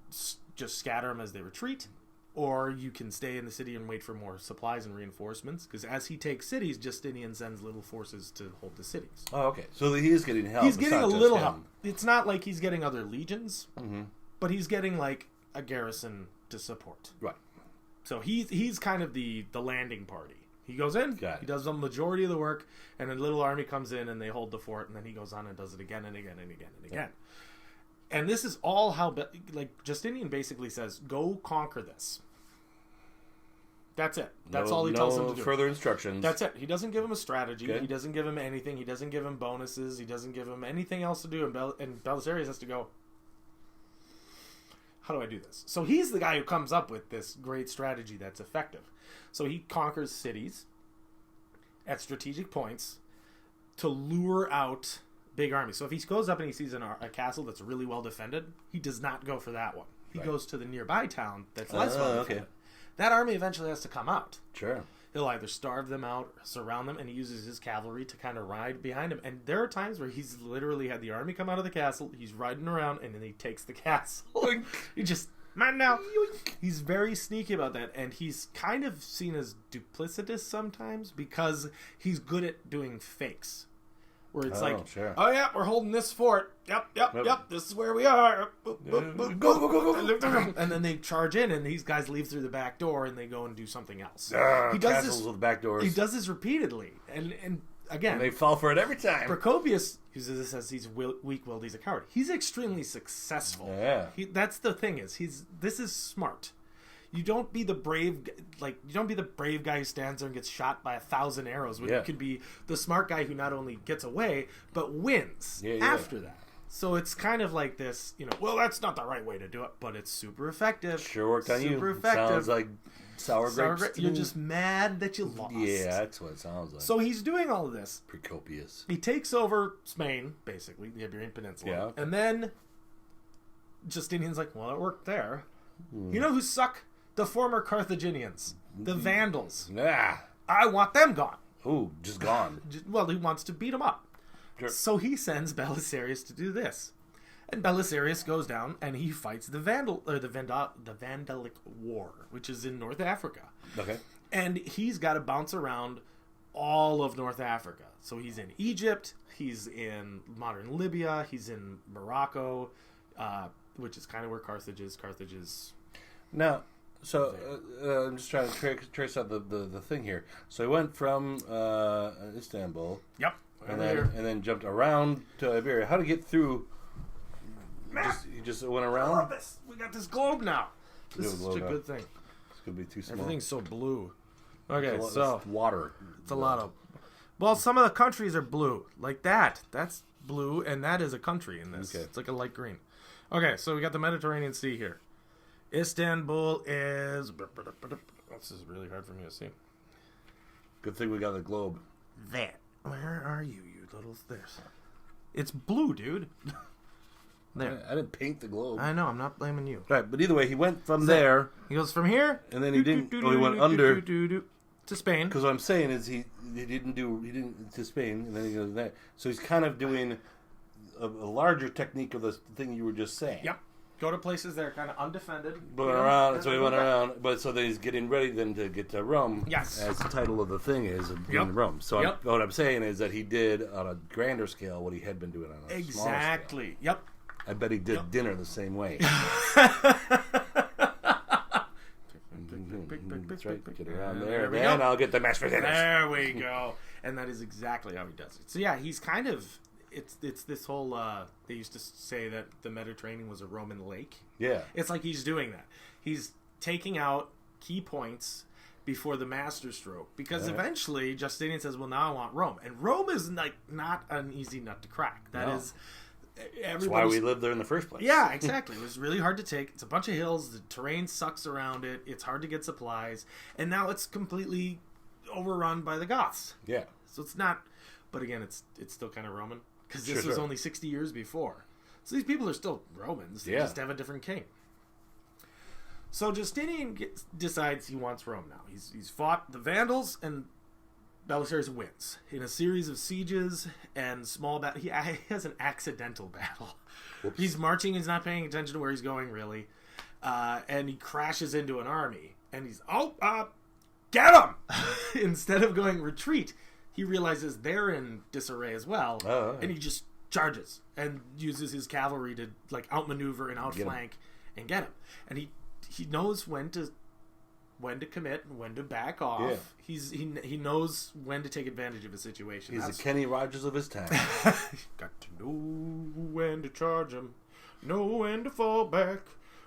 just scatter them as they retreat, or you can stay in the city and wait for more supplies and reinforcements, because as he takes cities, Justinian sends little forces to hold the cities. Oh, okay. So he is getting help. He's getting a little help. It's not like he's getting other legions, but he's getting a garrison to support. Right. So he's kind of the landing party. He goes in, he does the majority of the work, and a little army comes in and they hold the fort, and then he goes on and does it again and again and again and again. And this is all how Justinian basically says, go conquer this. That's it. That's all he tells him to do. No further instructions. That's it. He doesn't give him a strategy. Okay. He doesn't give him anything. He doesn't give him bonuses. He doesn't give him anything else to do. And Belisarius has to go, how do I do this? So he's the guy who comes up with this great strategy that's effective. So he conquers cities at strategic points to lure out big armies. So if he goes up and he sees a castle that's really well defended, he does not go for that one. He goes to the nearby town that's less well defended. Okay. That army eventually has to come out. Sure. He'll either starve them out or surround them, and he uses his cavalry to kind of ride behind him. And there are times where he's literally had the army come out of the castle, he's riding around, and then he takes the castle. He just, man, now. He's very sneaky about that, and he's kind of seen as duplicitous sometimes because he's good at doing fakes. Where it's oh yeah, we're holding this fort. Yep. This is where we are. Go. And then they charge in, and these guys leave through the back door, and they go and do something else. He does this with back doors. He does this repeatedly, and again, and they fall for it every time. Procopius uses this as he's weak-willed. He's a coward. He's extremely successful. Yeah, that's the thing this is smart. You don't be the brave, guy who stands there and gets shot by 1,000 arrows. When you can be the smart guy who not only gets away but wins after that. So it's kind of like this, well, that's not the right way to do it, but it's super effective. Sure worked on you. Super effective. Sounds like sour grapes. You're just mad that you lost. Yeah, that's what it sounds like. So he's doing all of this. Procopius. He takes over Spain, basically, the Iberian Peninsula. Yeah. And then Justinian's like, well, it worked there. You know who suck? The former Carthaginians, the Vandals. Yeah. I want them gone. Ooh, just gone. Well, he wants to beat them up. Sure. So he sends Belisarius to do this. And Belisarius goes down and he fights the Vandalic War, which is in North Africa. Okay. And he's got to bounce around all of North Africa. So he's in Egypt, he's in modern Libya, he's in Morocco, which is kind of where Carthage is. Now, So I'm just trying to trace out the thing here. So he went from Istanbul. Yep. And then jumped around to Iberia. How to get through? He just went around. I love this. We got this globe now. This is such a good thing. It's gonna be too small. Everything's so blue. Okay, so water. It's a lot of. Well, some of the countries are blue, like that. That's blue, and that is a country in this. Okay. It's like a light green. Okay, so we got the Mediterranean Sea here. Istanbul is. This is really hard for me to see. Good thing we got the globe. There. Where are you, you little this? It's blue, dude. There. I didn't paint the globe. I know. I'm not blaming you. Right, but either way, he went from there. He goes from here, and then he didn't. He went under to Spain. Because what I'm saying is he didn't to Spain, and then he goes there. So he's kind of doing a larger technique of the thing you were just saying. Yep. Go to places that are kind of undefended. Went around, so he went around. But so then he's getting ready then to get to Rome. Yes. As the title of the thing is in Rome. So what I'm saying is that he did on a grander scale what he had been doing on a smaller scale. Yep. I bet he did dinner the same way. That's right. Get around there. Then I'll get the mashed potatoes. There we go. And that is exactly how he does it. So yeah, he's kind of... It's this whole... they used to say that the Mediterranean was a Roman lake. Yeah. It's like he's doing that. He's taking out key points before the masterstroke. Because eventually Justinian says, well, now I want Rome. And Rome is like not an easy nut to crack. That is... That's why we lived there in the first place. Yeah, exactly. It was really hard to take. It's a bunch of hills. The terrain sucks around it. It's hard to get supplies. And now it's completely overrun by the Goths. Yeah. So it's not... But again, it's still kind of Roman. Because this was only 60 years before. So these people are still Romans. They just have a different king. So Justinian decides he wants Rome now. He's fought the Vandals, and Belisarius wins in a series of sieges and small battles. He has an accidental battle. Whoops. He's marching. He's not paying attention to where he's going, really. And he crashes into an army. And he's, get him! Instead of going retreat, he realizes they're in disarray as well. And he just charges and uses his cavalry to outmaneuver and outflank and get him. And he knows when to commit and when to back off. Yeah. He knows when to take advantage of a situation. He's the Kenny Rogers of his time. Got to know when to charge him, know when to fall back,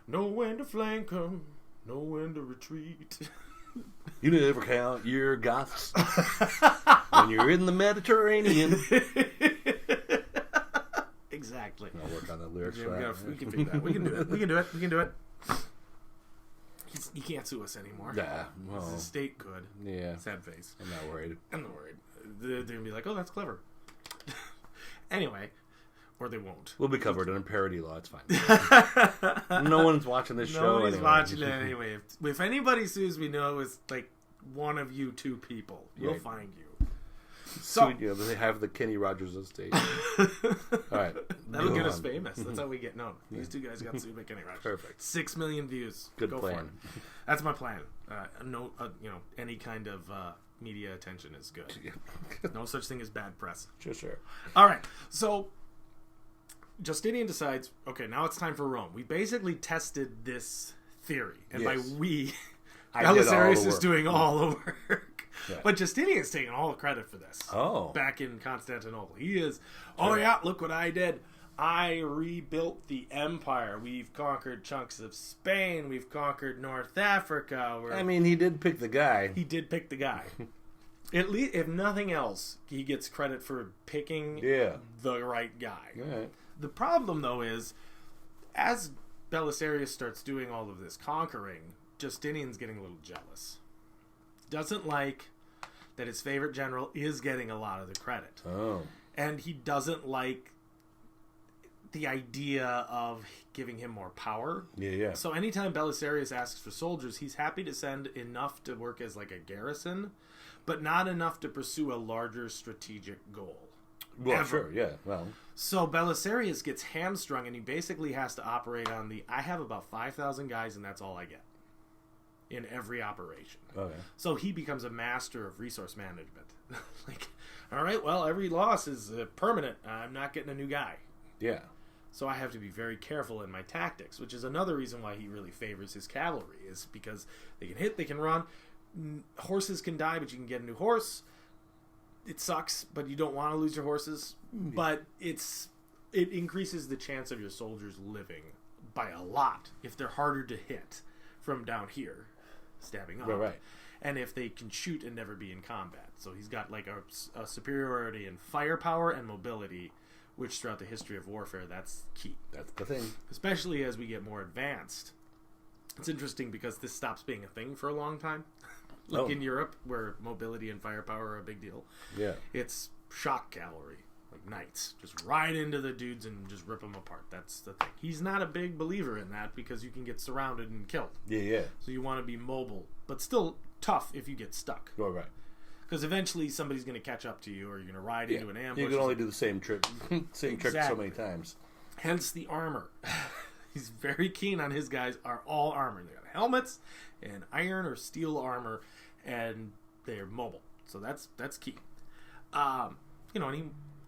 know when to flank him, know when to retreat. You never count your Goths when you're in the Mediterranean. Exactly. I'll work on the lyrics. We can do that. We can do it. He can't sue us anymore. Yeah, well, the state could. Yeah. Sad face. I'm not worried. They're going to be like, oh, that's clever. Anyway, or they won't. We'll be covered in parody law. It's fine. No one's watching this show. Nobody's watching it anyway. If anybody sues, we know it's like one of you two people. We'll find you. So they have the Kenny Rogers estate. All right, that'll get us famous. That's how we get known. These two guys got sued by Kenny Rogers. Perfect. 6 million views. Good Go plan. For it. That's my plan. Any kind of media attention is good. No such thing as bad press. Sure. All right. So Justinian decides, okay, now it's time for Rome. We basically tested this theory, and by we, Belisarius is doing all the work. Yeah. But Justinian's taking all the credit for this. Back in Constantinople. He is, look what I did. I rebuilt the empire. We've conquered chunks of Spain. We've conquered North Africa. He did pick the guy. At least, if nothing else, he gets credit for picking the right guy. Right. The problem, though, is as Belisarius starts doing all of this conquering, Justinian's getting a little jealous. Doesn't like that his favorite general is getting a lot of the credit. And he doesn't like the idea of giving him more power. Yeah. So anytime Belisarius asks for soldiers, he's happy to send enough to work as like a garrison, but not enough to pursue a larger strategic goal. Well, sure, yeah. Well, so Belisarius gets hamstrung, and he basically has to operate on I have about 5,000 guys, and that's all I get in every operation. Okay. So he becomes a master of resource management. All right, well, every loss is permanent. I'm not getting a new guy. Yeah. So I have to be very careful in my tactics, which is another reason why he really favors his cavalry, is because they can hit, they can run. Horses can die, but you can get a new horse. It sucks, but you don't want to lose your horses. But it increases the chance of your soldiers living by a lot if they're harder to hit from down here, stabbing up. Right. And if they can shoot and never be in combat. So he's got like a superiority in firepower and mobility, which throughout the history of warfare, that's key. That's the thing. Especially as we get more advanced. It's interesting because this stops being a thing for a long time. In Europe, where mobility and firepower are a big deal. Yeah. It's shock cavalry, like knights. Just ride into the dudes and just rip them apart. That's the thing. He's not a big believer in that because you can get surrounded and killed. Yeah. So you want to be mobile, but still tough if you get stuck. Right. Because eventually somebody's going to catch up to you, or you're going to ride into an ambush. You can only do the same trick, trick so many times. Hence the armor. He's very keen on his guys are all armored. They got helmets and iron or steel armor, and they're mobile. So that's key. And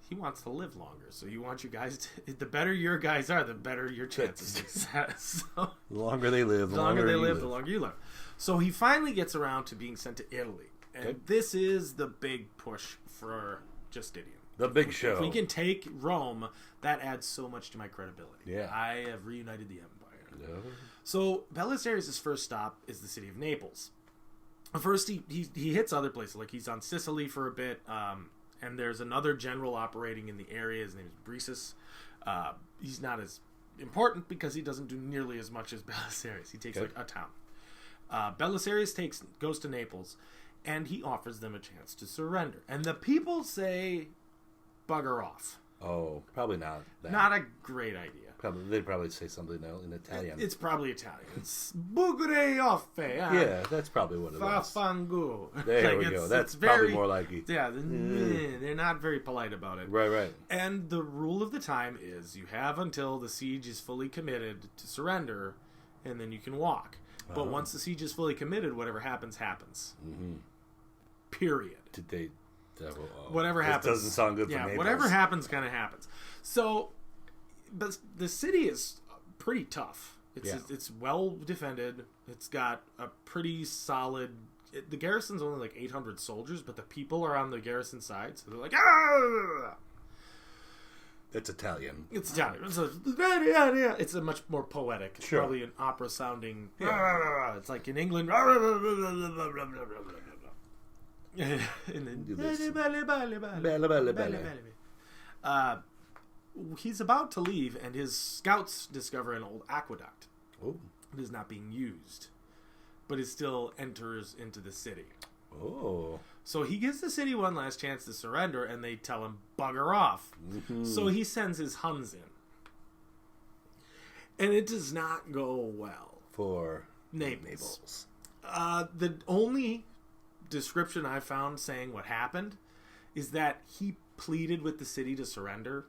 he wants to live longer. So you want your guys to, the better your guys are, the better your chances of success. So, the longer they live, the longer you live. So he finally gets around to being sent to Italy. And this is the big push for Justinian. The big show. If we can take Rome, that adds so much to my credibility. Yeah. I have reunited the empire. No. So Belisarius' first stop is the city of Naples. First, he hits other places. Like he's on Sicily for a bit, and there's another general operating in the area. His name is Bresus. He's not as important because he doesn't do nearly as much as Belisarius. He takes like a town. Belisarius goes to Naples, and he offers them a chance to surrender. And the people say, bugger off. Oh, probably not that. Not a great idea. They'd probably say something in Italian. It's probably Italian. It's bugre off. Yeah, that's probably what it was. Fafangu. There we go. That's probably more like it. Yeah, they're not very polite about it. Right. And the rule of the time is you have until the siege is fully committed to surrender, and then you can walk. But once the siege is fully committed, whatever happens, happens. Mm-hmm. Period. Did they... whatever happens doesn't sound good for Naples. Whatever happens kind of happens. So the city is pretty tough. It's well defended. It's got a pretty solid. The garrison's only like 800 soldiers, but the people are on the garrison side, so they're like, ah! It's Italian. It's Italian. It's a much more poetic. It's probably an opera sounding. Yeah. It's like in England. He's about to leave, and his scouts discover an old aqueduct. Oh. It is not being used, but it still enters into the city. Oh. So he gives the city one last chance to surrender, and they tell him, bugger off. Mm-hmm. So he sends his Huns in. And it does not go well. For Naples. The only description I found saying what happened is that he pleaded with the city to surrender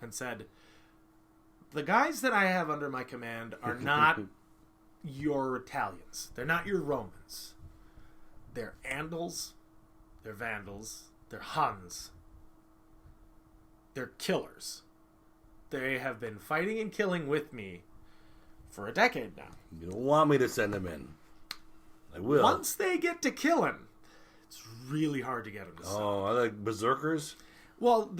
and said, the guys that I have under my command are not your Italians. They're not your Romans. They're Andals. They're Vandals. They're Huns. They're killers. They have been fighting and killing with me for a decade now. You don't want me to send them in. I will. Once they get to killing, it's really hard to get them to stop. Oh, are they berserkers? Well,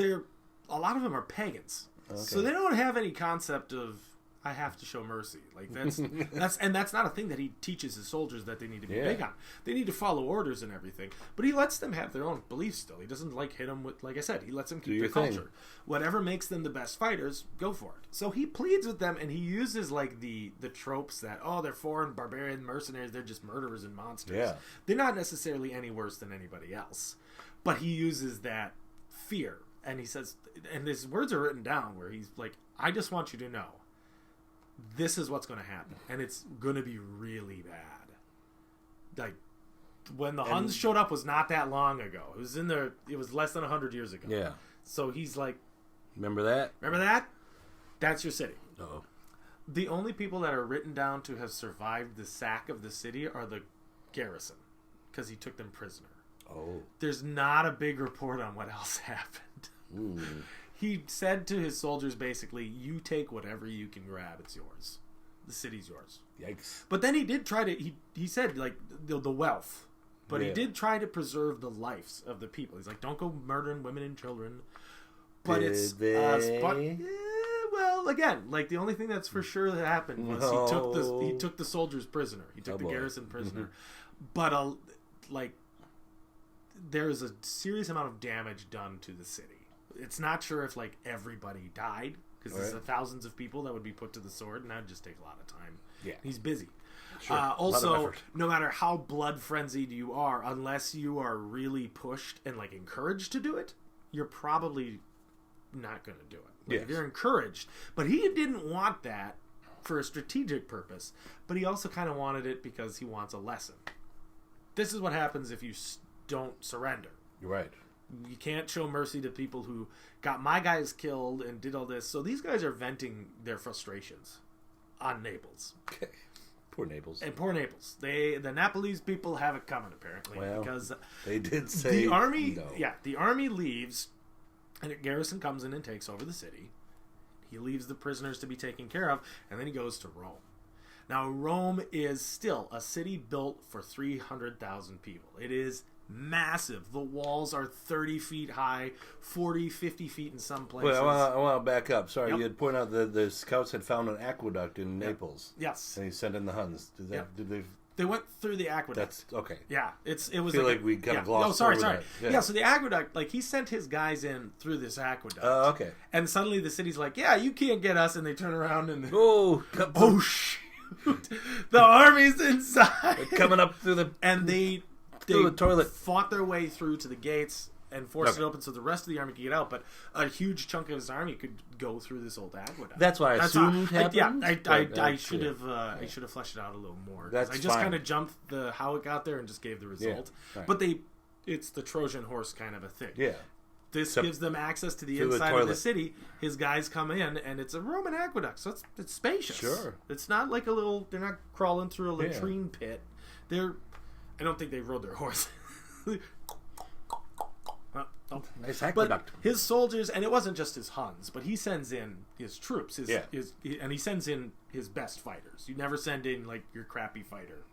a lot of them are pagans. Okay. So they don't have any concept of I have to show mercy. Like that's not a thing that he teaches his soldiers that they need to be big on. They need to follow orders and everything. But he lets them have their own beliefs still. He doesn't hit them with, like I said, he lets them keep their culture. Whatever makes them the best fighters, go for it. So he pleads with them, and he uses like the tropes that they're foreign barbarian mercenaries, they're just murderers and monsters. Yeah. They're not necessarily any worse than anybody else. But he uses that fear, and he says, and his words are written down where he's like, I just want you to know this is what's going to happen, and it's going to be really bad. Like when the Huns showed up was not that long ago. It was it was less than 100 years ago. Yeah. So he's like, remember that? That's your city. Uh-oh. The only people that are written down to have survived the sack of the city are the garrison, because he took them prisoner. Oh. There's not a big report on what else happened. he said to his soldiers, basically, you take whatever you can grab. It's yours. The city's yours. Yikes. But then he did try to, he said, like, the wealth. But he did try to preserve the lives of the people. He's like, don't go murdering women and children. But well, again, like, the only thing that's for sure that happened was he took the soldiers prisoner. He took the garrison prisoner. But, like, there's a serious amount of damage done to the city. It's not sure if, like, everybody died, because there's thousands of people that would be put to the sword, and that would just take a lot of time. Yeah. He's busy. Sure. Also, no matter how blood-frenzied you are, unless you are really pushed and, like, encouraged to do it, you're probably not going to do it. Like, if you're encouraged. But he didn't want that for a strategic purpose, but he also kind of wanted it because he wants a lesson. This is what happens if you don't surrender. You're right. You can't show mercy to people who got my guys killed and did all this. So these guys are venting their frustrations on Naples. Okay. Poor Naples. And poor Naples. The Napolese people have it coming, apparently. Well, because they did say the army. no. Yeah, the army leaves, and a garrison comes in and takes over the city. He leaves the prisoners to be taken care of, and then he goes to Rome. Now, Rome is still a city built for 300,000 people. It is massive. The walls are 30 feet high, 40, 50 feet in some places. Well, I want to back up. Sorry, you had pointed out that the scouts had found an aqueduct in Naples. Yes. And he sent in the Huns. Did they went through the aqueduct. That's okay. Yeah, it was. I feel like we kind of glossed over that. Yeah, so the aqueduct, like, he sent his guys in through this aqueduct. Okay. And suddenly the city's like, yeah, you can't get us, and they turn around and shoot! The army's inside. They're coming up through the the toilet. Fought their way through to the gates and forced it open so the rest of the army could get out, but a huge chunk of his army could go through this old aqueduct. That's what I assumed happened. I should have fleshed it out a little more. I just kind of jumped how it got there and just gave the result. Yeah, right. But it's the Trojan horse kind of a thing. Yeah. This gives them access to the inside of the city. His guys come in, and it's a Roman aqueduct, so it's spacious. Sure. It's not like they're not crawling through a latrine pit. I don't think they rode their horse. Nice aqueduct. But his soldiers, and it wasn't just his Huns, but he sends in his troops, and he sends in his best fighters. You never send in, like, your crappy fighter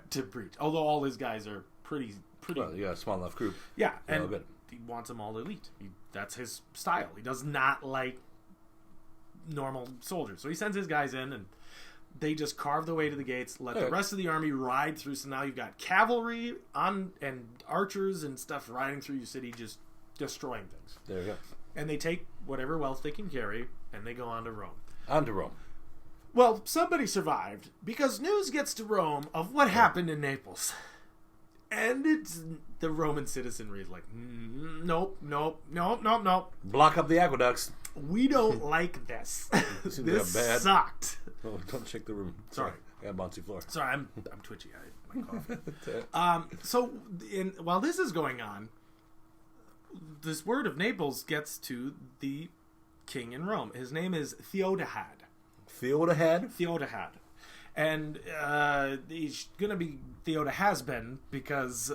to breach. Although all his guys are pretty. Well, yeah, small enough group. Yeah, and he wants them all elite. That's his style. He does not like normal soldiers. So he sends his guys in, and they just carve the way to the gates, let the rest of the army ride through. So now you've got cavalry and archers and stuff riding through your city, just destroying things. There you go. And they take whatever wealth they can carry, and they go on to Rome. On to Rome. Well, somebody survived, because news gets to Rome of what happened in Naples. And the Roman citizenry is like, nope. Block up the aqueducts. We don't like this. This sucked. Oh, don't shake the room. Sorry. I got bouncy floor. Sorry, I'm twitchy. My cough. So while this is going on, this word of Naples gets to the king in Rome. His name is Theodahad. Theodahad. And he's going to be Theodahasbeen because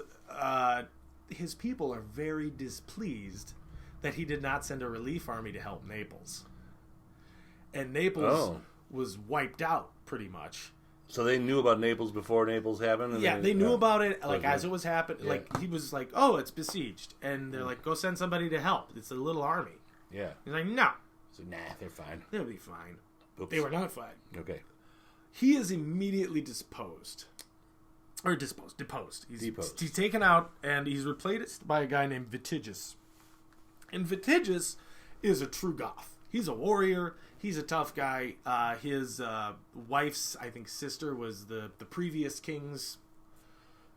his people are very displeased that he did not send a relief army to help Naples. And Naples was wiped out, pretty much. So they knew about Naples before Naples happened? They knew about it, as it was happening. Yeah. Like, he was like, oh, it's besieged. And they're like, go send somebody to help. It's a little army. Yeah. He's like, no. So, nah, they're fine. They'll be fine. Oops. They were not fine. Okay. He is immediately deposed. He's taken out, and he's replaced by a guy named Vitiges. And Vitiges is a true Goth. He's a warrior. He's a tough guy. His wife's, I think, sister was the previous king's,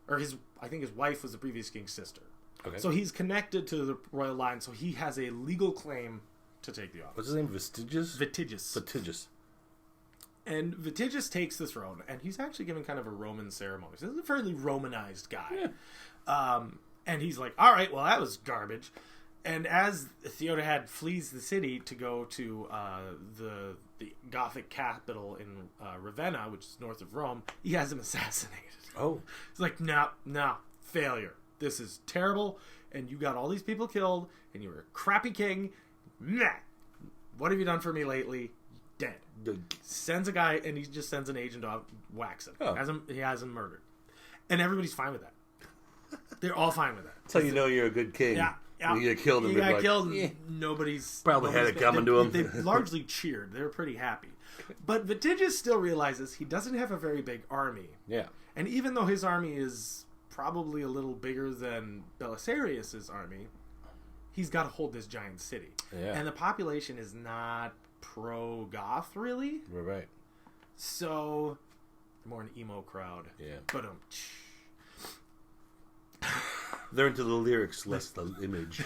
I think his wife was the previous king's sister. Okay. So he's connected to the royal line, so he has a legal claim to take the office. What's his name? Vitiges? Vitiges. And Vitiges takes the throne, and he's actually given kind of a Roman ceremony. So he's a fairly Romanized guy. Yeah. And he's like, all right, well, that was garbage. And as Theodahad flees the city to go to the Gothic capital in Ravenna, which is north of Rome, he has him assassinated. Oh. He's like, no, failure. This is terrible, and you got all these people killed, and you were a crappy king. Nah. What have you done for me lately? Dead. Sends a guy, and he just sends an agent to wax him. Oh. He has him murdered. And everybody's fine with that. They're all fine with that. So you know you're a good king. Yeah. You get killed. You got killed. Yeah. Nobody's probably had it coming to him. They largely cheered. They were pretty happy. But Vitiges still realizes he doesn't have a very big army. Yeah. And even though his army is probably a little bigger than Belisarius' army, he's got to hold this giant city. Yeah. And the population is not pro-Goth, really. Right. So, more an emo crowd. Yeah. But they're into the lyrics, less the image.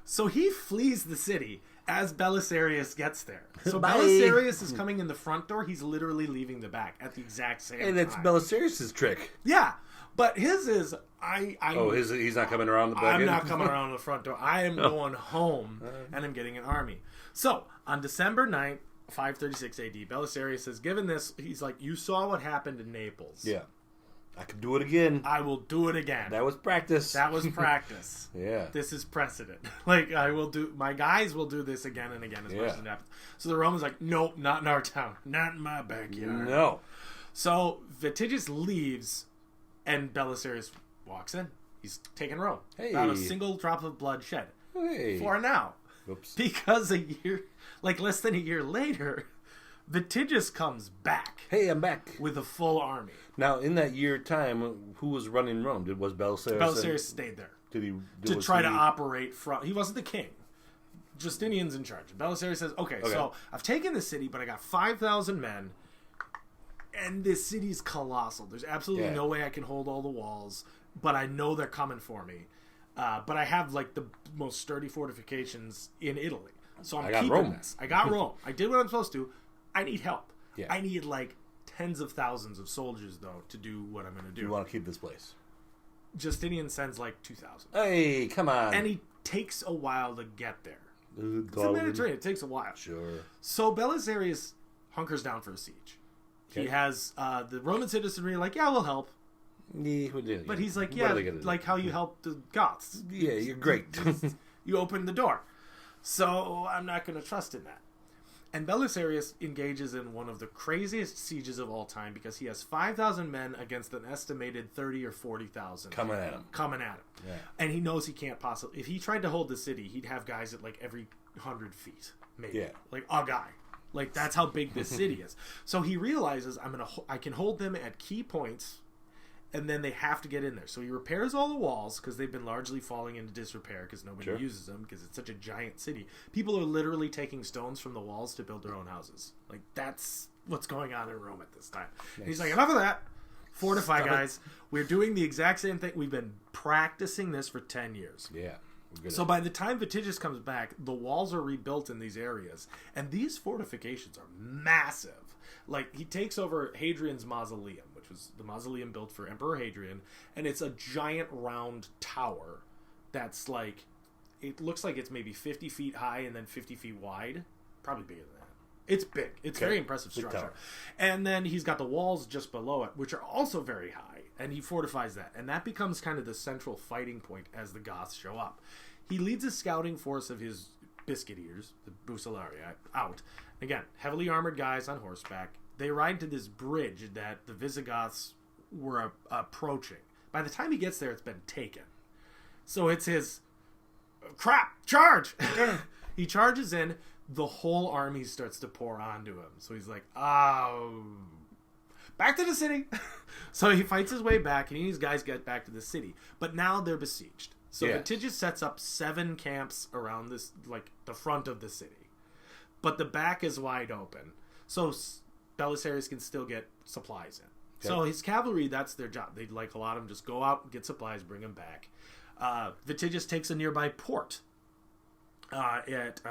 So he flees the city as Belisarius gets there. So Bye. Belisarius is coming in the front door. He's literally leaving the back at the exact same time. And it's Belisarius' trick. Yeah. But his is, he's not coming around the back. I'm not coming around the front door. I am going home, and I'm getting an army. So, on December 9th, 536 AD, Belisarius has given this, he's like, you saw what happened in Naples. Yeah. I could do it again. I will do it again. That was practice. Yeah. This is precedent. Like, my guys will do this again and again as much as it happens. So the Romans like, nope, not in our town. Not in my backyard. No. So Vitiges leaves, and Belisarius walks in. He's taking Rome. Hey. Not a single drop of blood shed. Hey. For now. Oops. Because less than a year later, Vitiges comes back. Hey, I'm back. With a full army. Now, in that year time, who was running Rome? Was Belisarius? Belisarius stayed there. To operate from... He wasn't the king. Justinian's in charge. Belisarius says, okay, so I've taken the city, but I got 5,000 men, and this city's colossal. There's absolutely no way I can hold all the walls, but I know they're coming for me. But I have, like, the most sturdy fortifications in Italy. So I'm keeping this. I got Rome. I did what I'm supposed to. I need help. Yeah. I need, like, tens of thousands of soldiers, though, to do what I'm going to do. You want to keep this place? Justinian sends, like, 2,000. Hey, come on. And he takes a while to get there. It's the Mediterranean. It takes a while. Sure. So Belisarius hunkers down for a siege. Okay. He has the Roman citizenry like, yeah, we'll help. Yeah, but he's like, yeah, like how you help the Goths. Yeah, you're great. You opened the door. So I'm not going to trust in that. And Belisarius engages in one of the craziest sieges of all time because he has 5,000 men against an estimated 30 or 40,000. Coming at him. Yeah. And he knows he can't possibly... If he tried to hold the city, he'd have guys at like every 100 feet, maybe. Yeah. Like a guy. Like that's how big this city is. So he realizes I can hold them at key points, and then they have to get in there. So he repairs all the walls because they've been largely falling into disrepair because nobody uses them because it's such a giant city. People are literally taking stones from the walls to build their own houses. Like that's what's going on in Rome at this time. Nice. He's like, enough of that. Fortify, guys. We're doing the exact same thing. We've been practicing this for 10 years. Yeah. So by the time Vitiges comes back, the walls are rebuilt in these areas, and these fortifications are massive. Like, he takes over Hadrian's mausoleum, which was the mausoleum built for Emperor Hadrian, and it's a giant round tower that's like, it looks like it's maybe 50 feet high and then 50 feet wide. Probably bigger than that. It's big. It's very impressive structure. And then he's got the walls just below it, which are also very high, and he fortifies that. And that becomes kind of the central fighting point as the Goths show up. He leads a scouting force of his biscuit eaters, the Belisarius, out. Again, heavily armored guys on horseback. They ride to this bridge that the Visigoths were approaching. By the time he gets there, it's been taken. So it's his, crap, charge! He charges in. The whole army starts to pour onto him. So he's like, oh, back to the city. So he fights his way back, and these guys get back to the city. But now they're besieged. So Vitiges sets up 7 camps around this, like the front of the city. But the back is wide open. So Belisarius can still get supplies in. Okay. So his cavalry, that's their job. They'd like a lot of them just go out, get supplies, bring them back. Vitiges takes a nearby port at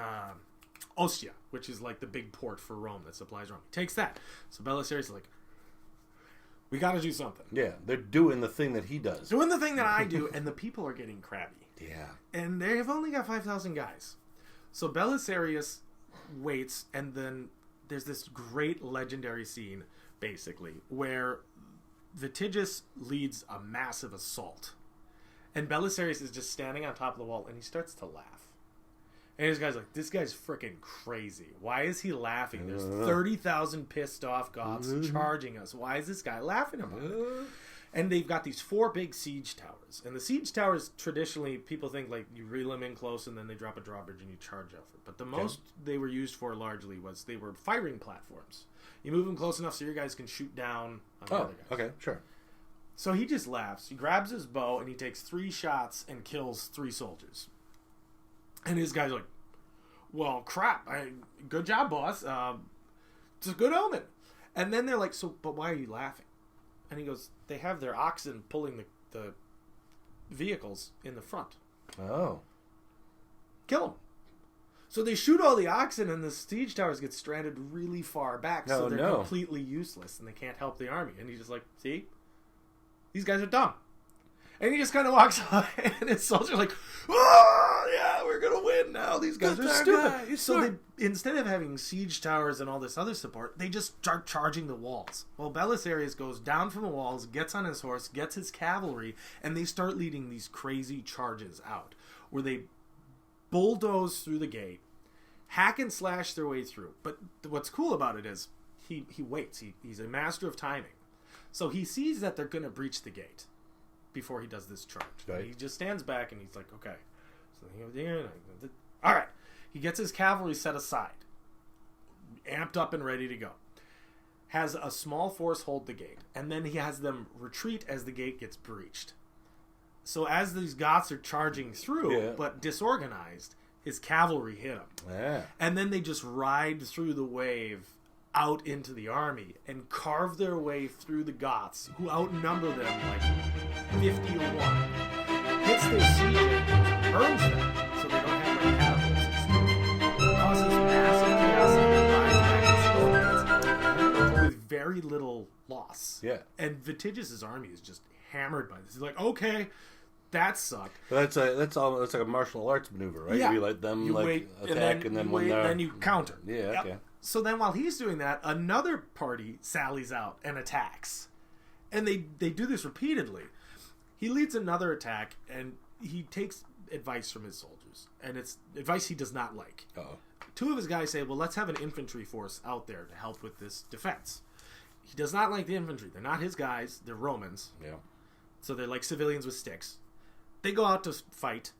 Ostia, which is like the big port for Rome that supplies Rome. He takes that. So Belisarius is like, we got to do something. Yeah, they're doing the thing that he does. Doing the thing that I do, and the people are getting crabby. Yeah. And they've only got 5,000 guys. So Belisarius waits, and then there's this great legendary scene, basically, where Vitiges leads a massive assault. And Belisarius is just standing on top of the wall, and he starts to laugh. And this guy's like, this guy's freaking crazy. Why is he laughing? There's 30,000 pissed off Goths charging us. Why is this guy laughing about it? And they've got these 4 big siege towers. And the siege towers, traditionally, people think like you reel them in close and then they drop a drawbridge and you charge over. But the most they were used for largely was they were firing platforms. You move them close enough so your guys can shoot down on the other guys. Okay, sure. So he just laughs. He grabs his bow and he takes 3 shots and kills 3 soldiers. And his guy's like, well, crap. Good job, boss. It's a good omen. And then they're like, so, but why are you laughing? And he goes, they have their oxen pulling the vehicles in the front. Oh. Kill them. So they shoot all the oxen and the siege towers get stranded really far back. So they're completely useless and they can't help the army. And he's just like, see? These guys are dumb. And he just kind of walks away, and his soldiers are like, oh, yeah, we're going to win now. These guys are stupid. So instead of having siege towers and all this other support, they just start charging the walls. Well, Belisarius goes down from the walls, gets on his horse, gets his cavalry, and they start leading these crazy charges out, where they bulldoze through the gate, hack and slash their way through. But what's cool about it is he waits. He's a master of timing. So he sees that they're going to breach the gate before he does this charge. Right. He just stands back and he's like, okay. So all right. He gets his cavalry set aside, amped up and ready to go. Has a small force hold the gate, and then he has them retreat as the gate gets breached. So as these Goths are charging through, but disorganized, his cavalry hit him. Yeah. And then they just ride through the wave out into the army and carve their way through the Goths, who outnumber them like 50 to 1. Hits their siege engines, burns them, so they don't have like catapults and stuff. Causes massive chaos and then rides back with very little loss. Yeah. And Vitiges' army is just hammered by this. He's like, okay, that sucked. But that's like a martial arts maneuver, right? Yeah. You let them attack and then when then you counter. Yeah, okay. So then while he's doing that, another party sallies out and attacks. And they do this repeatedly. He leads another attack, and he takes advice from his soldiers. And it's advice he does not like. Uh-oh. 2 of his guys say, well, let's have an infantry force out there to help with this defense. He does not like the infantry. They're not his guys. They're Romans. Yeah. So they're like civilians with sticks. They go out to fight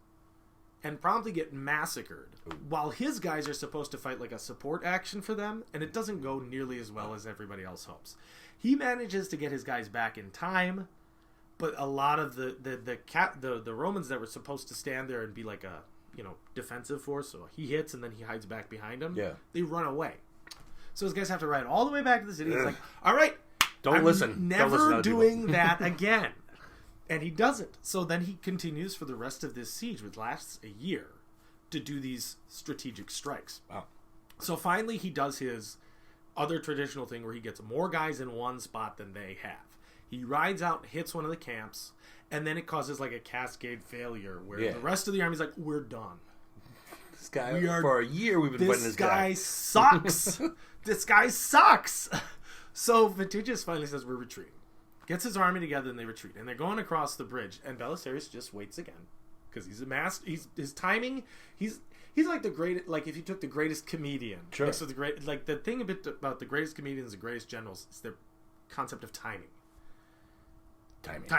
and promptly get massacred, while his guys are supposed to fight like a support action for them, and it doesn't go nearly as well as everybody else hopes. He manages to get his guys back in time, but a lot of the Romans that were supposed to stand there and be like a defensive force, so he hits and then he hides back behind them. Yeah, they run away. So his guys have to ride all the way back to the city. He's like, "All right, never doing that again." And he doesn't. So then he continues for the rest of this siege, which lasts a year, to do these strategic strikes. Wow. So finally he does his other traditional thing where he gets more guys in one spot than they have. He rides out, hits one of the camps, and then it causes like a cascade failure where the rest of the army's like, we're done. This guy, for a year we've been fighting this guy. This guy sucks. This guy sucks. So Vitiges finally says, we're retreating. Gets his army together and they retreat. And they're going across the bridge. And Belisarius just waits again. Because he's a master. His timing, he's like the greatest, like if you took the greatest comedian. Sure. Next to the great, like the thing about the greatest comedians, the greatest generals, is their concept of timing. Timing.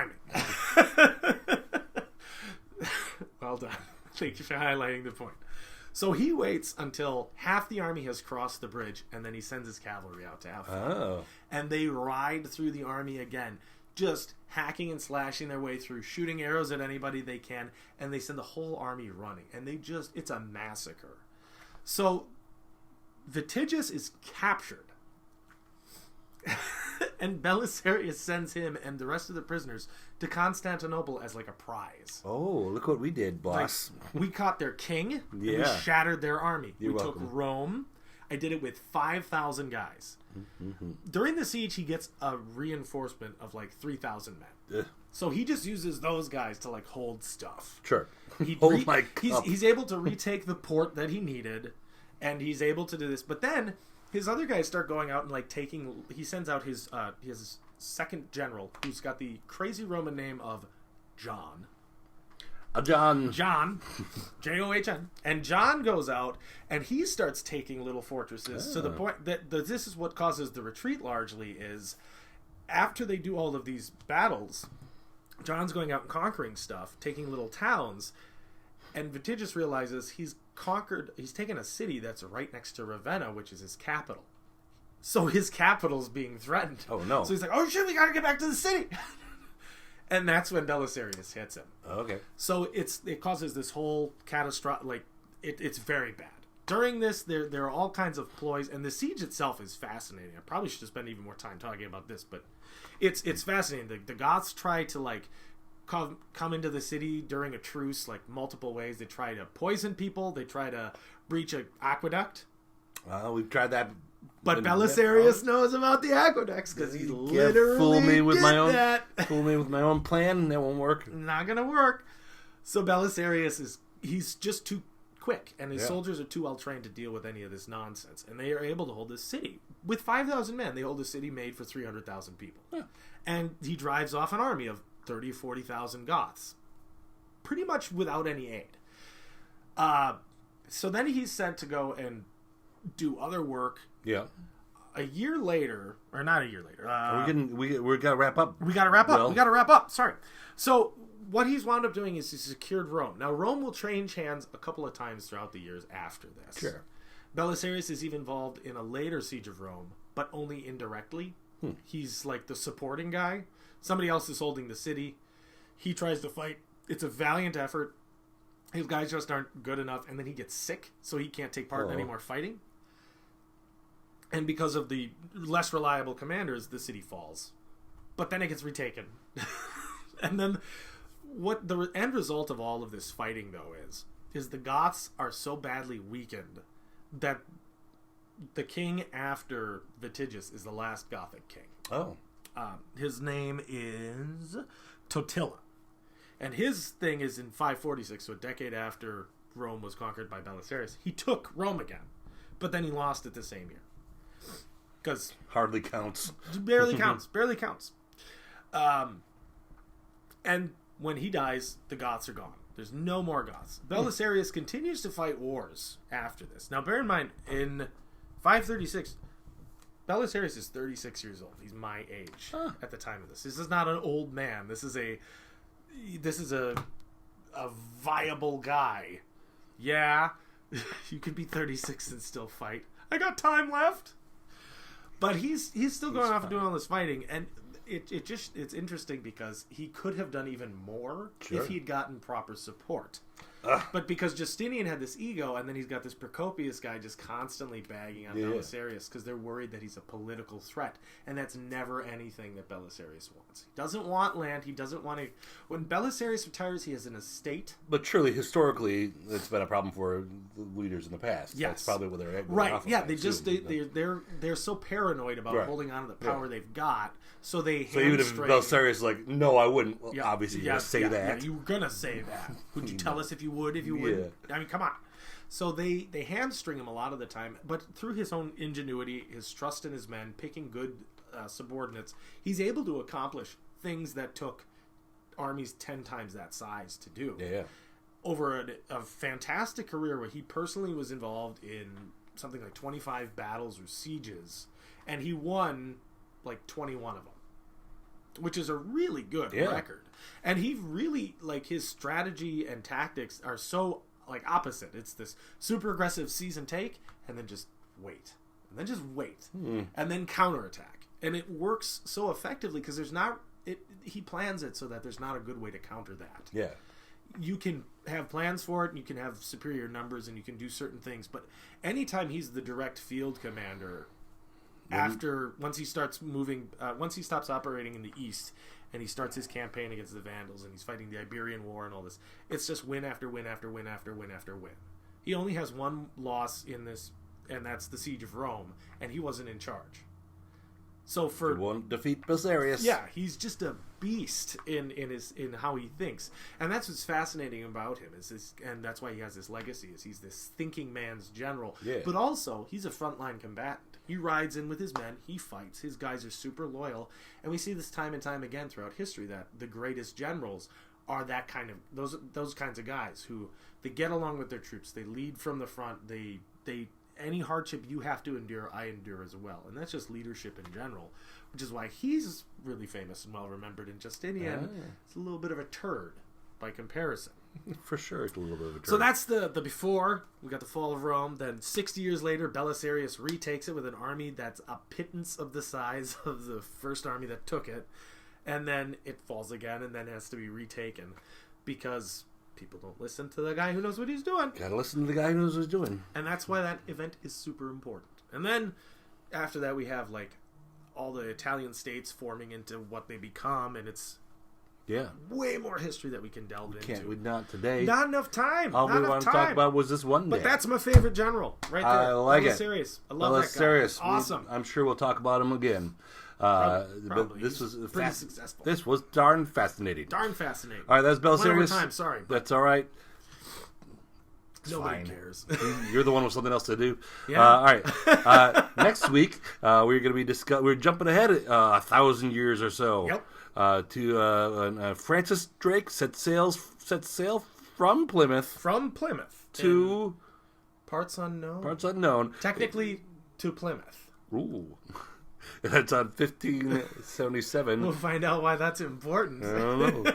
Well done. Thank you for highlighting the point. So he waits until half the army has crossed the bridge, and then he sends his cavalry out to have fun. Oh. And they ride through the army again, just hacking and slashing their way through, shooting arrows at anybody they can, and they send the whole army running. And it's a massacre. So Vitiges is captured. And Belisarius sends him and the rest of the prisoners to Constantinople as like a prize. Oh, look what we did, boss. Like, we caught their king, and we shattered their army. We took Rome. I did it with 5,000 guys. Mm-hmm. During the siege, he gets a reinforcement of like 3,000 men. So he just uses those guys to like hold stuff. Sure. He's able to retake the port that he needed, and he's able to do this. But then his other guys start going out and like taking. He sends out his second general, who's got the crazy Roman name of John. John. John, John. And John goes out, and he starts taking little fortresses to the point that this is what causes the retreat largely is after they do all of these battles, John's going out and conquering stuff, taking little towns, and Vitiges realizes he's taken a city that's right next to Ravenna, which is his capital. So his capital's being threatened. Oh, no. So he's like, oh shit, we gotta get back to the city. And that's when Belisarius hits him. Okay. So it causes this whole catastrophic, it's very bad. During this, there are all kinds of ploys, and the siege itself is fascinating. I probably should have spent even more time talking about this, but it's fascinating. The Goths try to come into the city during a truce multiple ways. They try to poison people. They try to breach an aqueduct. We've tried that. But Belisarius knows about the aqueducts because he literally fool me with my own plan. That won't work. Not gonna work. So Belisarius he's just too quick, and his soldiers are too well trained to deal with any of this nonsense, and they are able to hold this city with 5,000 men. They hold a city made for 300,000 people, and he drives off an army of 30,000 or 40,000 Goths, pretty much without any aid. So then he's sent to go and do other work. Yeah. A year later, or not a year later. We gotta wrap up. We gotta wrap up. Sorry. So what he's wound up doing is he secured Rome. Now Rome will change hands a couple of times throughout the years after this. Sure. Belisarius is even involved in a later siege of Rome, but only indirectly. He's like the supporting guy. Somebody else is holding the city. He tries to fight. It's a valiant effort. His guys just aren't good enough, and then he gets sick, so he can't take part in any more fighting. And because of the less reliable commanders, the city falls. But then it gets retaken. And then what the end result of all of this fighting, though, is the Goths are so badly weakened that the king after Vitiges is the last Gothic king. Oh. His name is Totila. And his thing is in 546, so a decade after Rome was conquered by Belisarius. He took Rome again, but then he lost it the same year. Because hardly counts. Barely counts. And when he dies, the Goths are gone. There's no more Goths. Belisarius continues to fight wars after this. Now, bear in mind, in 536, Belisarius is 36 years old. He's my age at the time of this. This is not an old man. This is a viable guy. Yeah, you could be 36 and still fight. I got time left. But he's still going off and doing all this fighting, and it's interesting because he could have done even more if he'd gotten proper support. But because Justinian had this ego, and then he's got this Procopius guy just constantly bagging on Belisarius because they're worried that he's a political threat, and that's never anything that Belisarius wants. He doesn't want land. He doesn't want to. When Belisarius retires, he has an estate. But surely, historically, it's been a problem for leaders in the past. Yes, that's probably what they're right. Yeah, they're so paranoid about holding on to the power they've got, so they. So even if Belisarius is like, no, I wouldn't. Well, obviously, you're gonna say that. Yeah, you were gonna say that. Would you tell us if you would? If you would, I mean, come on. So they hamstring him a lot of the time, but through his own ingenuity, his trust in his men, picking good subordinates, he's able to accomplish things that took armies 10 times that size to do. Yeah. Over a fantastic career where he personally was involved in something like 25 battles or sieges, and he won like 21 of them, which is a really good record. And he really, his strategy and tactics are so, opposite. It's this super aggressive seize and take, and then just wait. And then just wait. And then counterattack. And it works so effectively because he plans it so that there's not a good way to counter that. Yeah. You can have plans for it, and you can have superior numbers, and you can do certain things. But anytime he's the direct field commander, once he stops operating in the east, and he starts his campaign against the Vandals, and he's fighting the Iberian War and all this, it's just win after win after win after win after win. He only has one loss in this, and that's the Siege of Rome, and he wasn't in charge. So he won't defeat Belisarius. Yeah, he's just a beast in how he thinks, and that's what's fascinating about him and that's why he has this legacy. He's this thinking man's general, but also he's a frontline combatant. He rides in with his men, he fights. His guys are super loyal, and we see this time and time again throughout history that the greatest generals are that kind of those kinds of guys who they get along with their troops. They lead from the front. They any hardship you have to endure, I endure as well, and that's just leadership in general, which is why he's really famous and well remembered. And Justinian is a little bit of a turd by comparison. For sure, it's a little bit of a turd. So that's the before. We got the fall of Rome. Then 60 years later, Belisarius retakes it with an army that's a pittance of the size of the first army that took it. And then it falls again and then has to be retaken because people don't listen to the guy who knows what he's doing. Gotta listen to the guy who knows what he's doing. And that's why that event is super important. And then after that, we have like all the Italian states forming into what they become, and it's way more history that we can delve into. Not today. Not enough time. All we want to talk about was this one day. But that's my favorite general, right there. I like it. Belisarius. I love that guy. Awesome. I'm sure we'll talk about him again. Probably. But this was pretty successful. This was darn fascinating. Darn fascinating. All right, that's Belisarius. Time, sorry. That's all right. Nobody cares. You're the one with something else to do. Yeah. All right. Next week, we're going to be we're jumping ahead 1,000 years or so. Yep. To Francis Drake set sail from Plymouth. To parts unknown. Parts unknown. Technically to Plymouth. Ooh. That's on 1577. We'll find out why that's important. I don't know.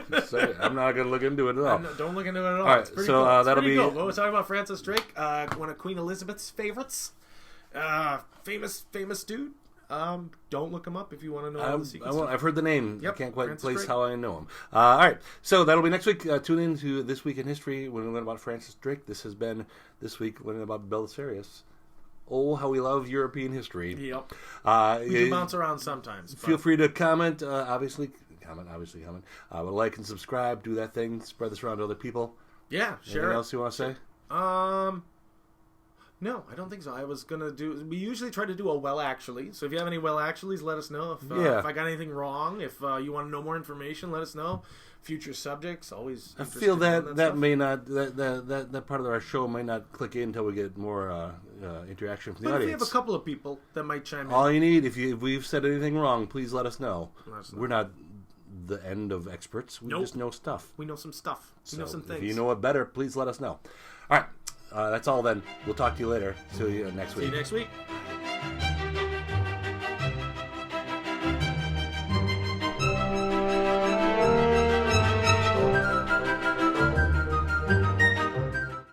I'm not going to look into it at all. Don't look into it at all. All right, it's pretty so cool. that'll be. Cool. Well, we're talking about Francis Drake, one of Queen Elizabeth's favorites. Famous dude. Don't look him up if you want to know all the secrets. I've heard the name. Yep, I can't quite Francis place Drake. how I know him. All right, so that'll be next week. Tune in to This Week in History when we learn about Francis Drake. This has been This Week learning about Belisarius. Oh, how we love European history. Yep. We do bounce around sometimes. Feel free to comment. Obviously comment. But like and subscribe. Do that thing. Spread this around to other people. Yeah, share. Anything else you want to say? No, I don't think so. I was going to do... We usually try to do a well actually. So if you have any well actuallys, let us know. If I got anything wrong, if you want to know more information, let us know. Future subjects, always... I feel that may not... That part of our show may not click in until we get more interaction from the audience. But if you have a couple of people that might chime in... All you need, if we've said anything wrong, please let us know. We're not the end of experts. We just know stuff. We know some stuff. We know some things. If you know it better, please let us know. All right. That's all then. We'll talk to you later. See you next week. See you next week.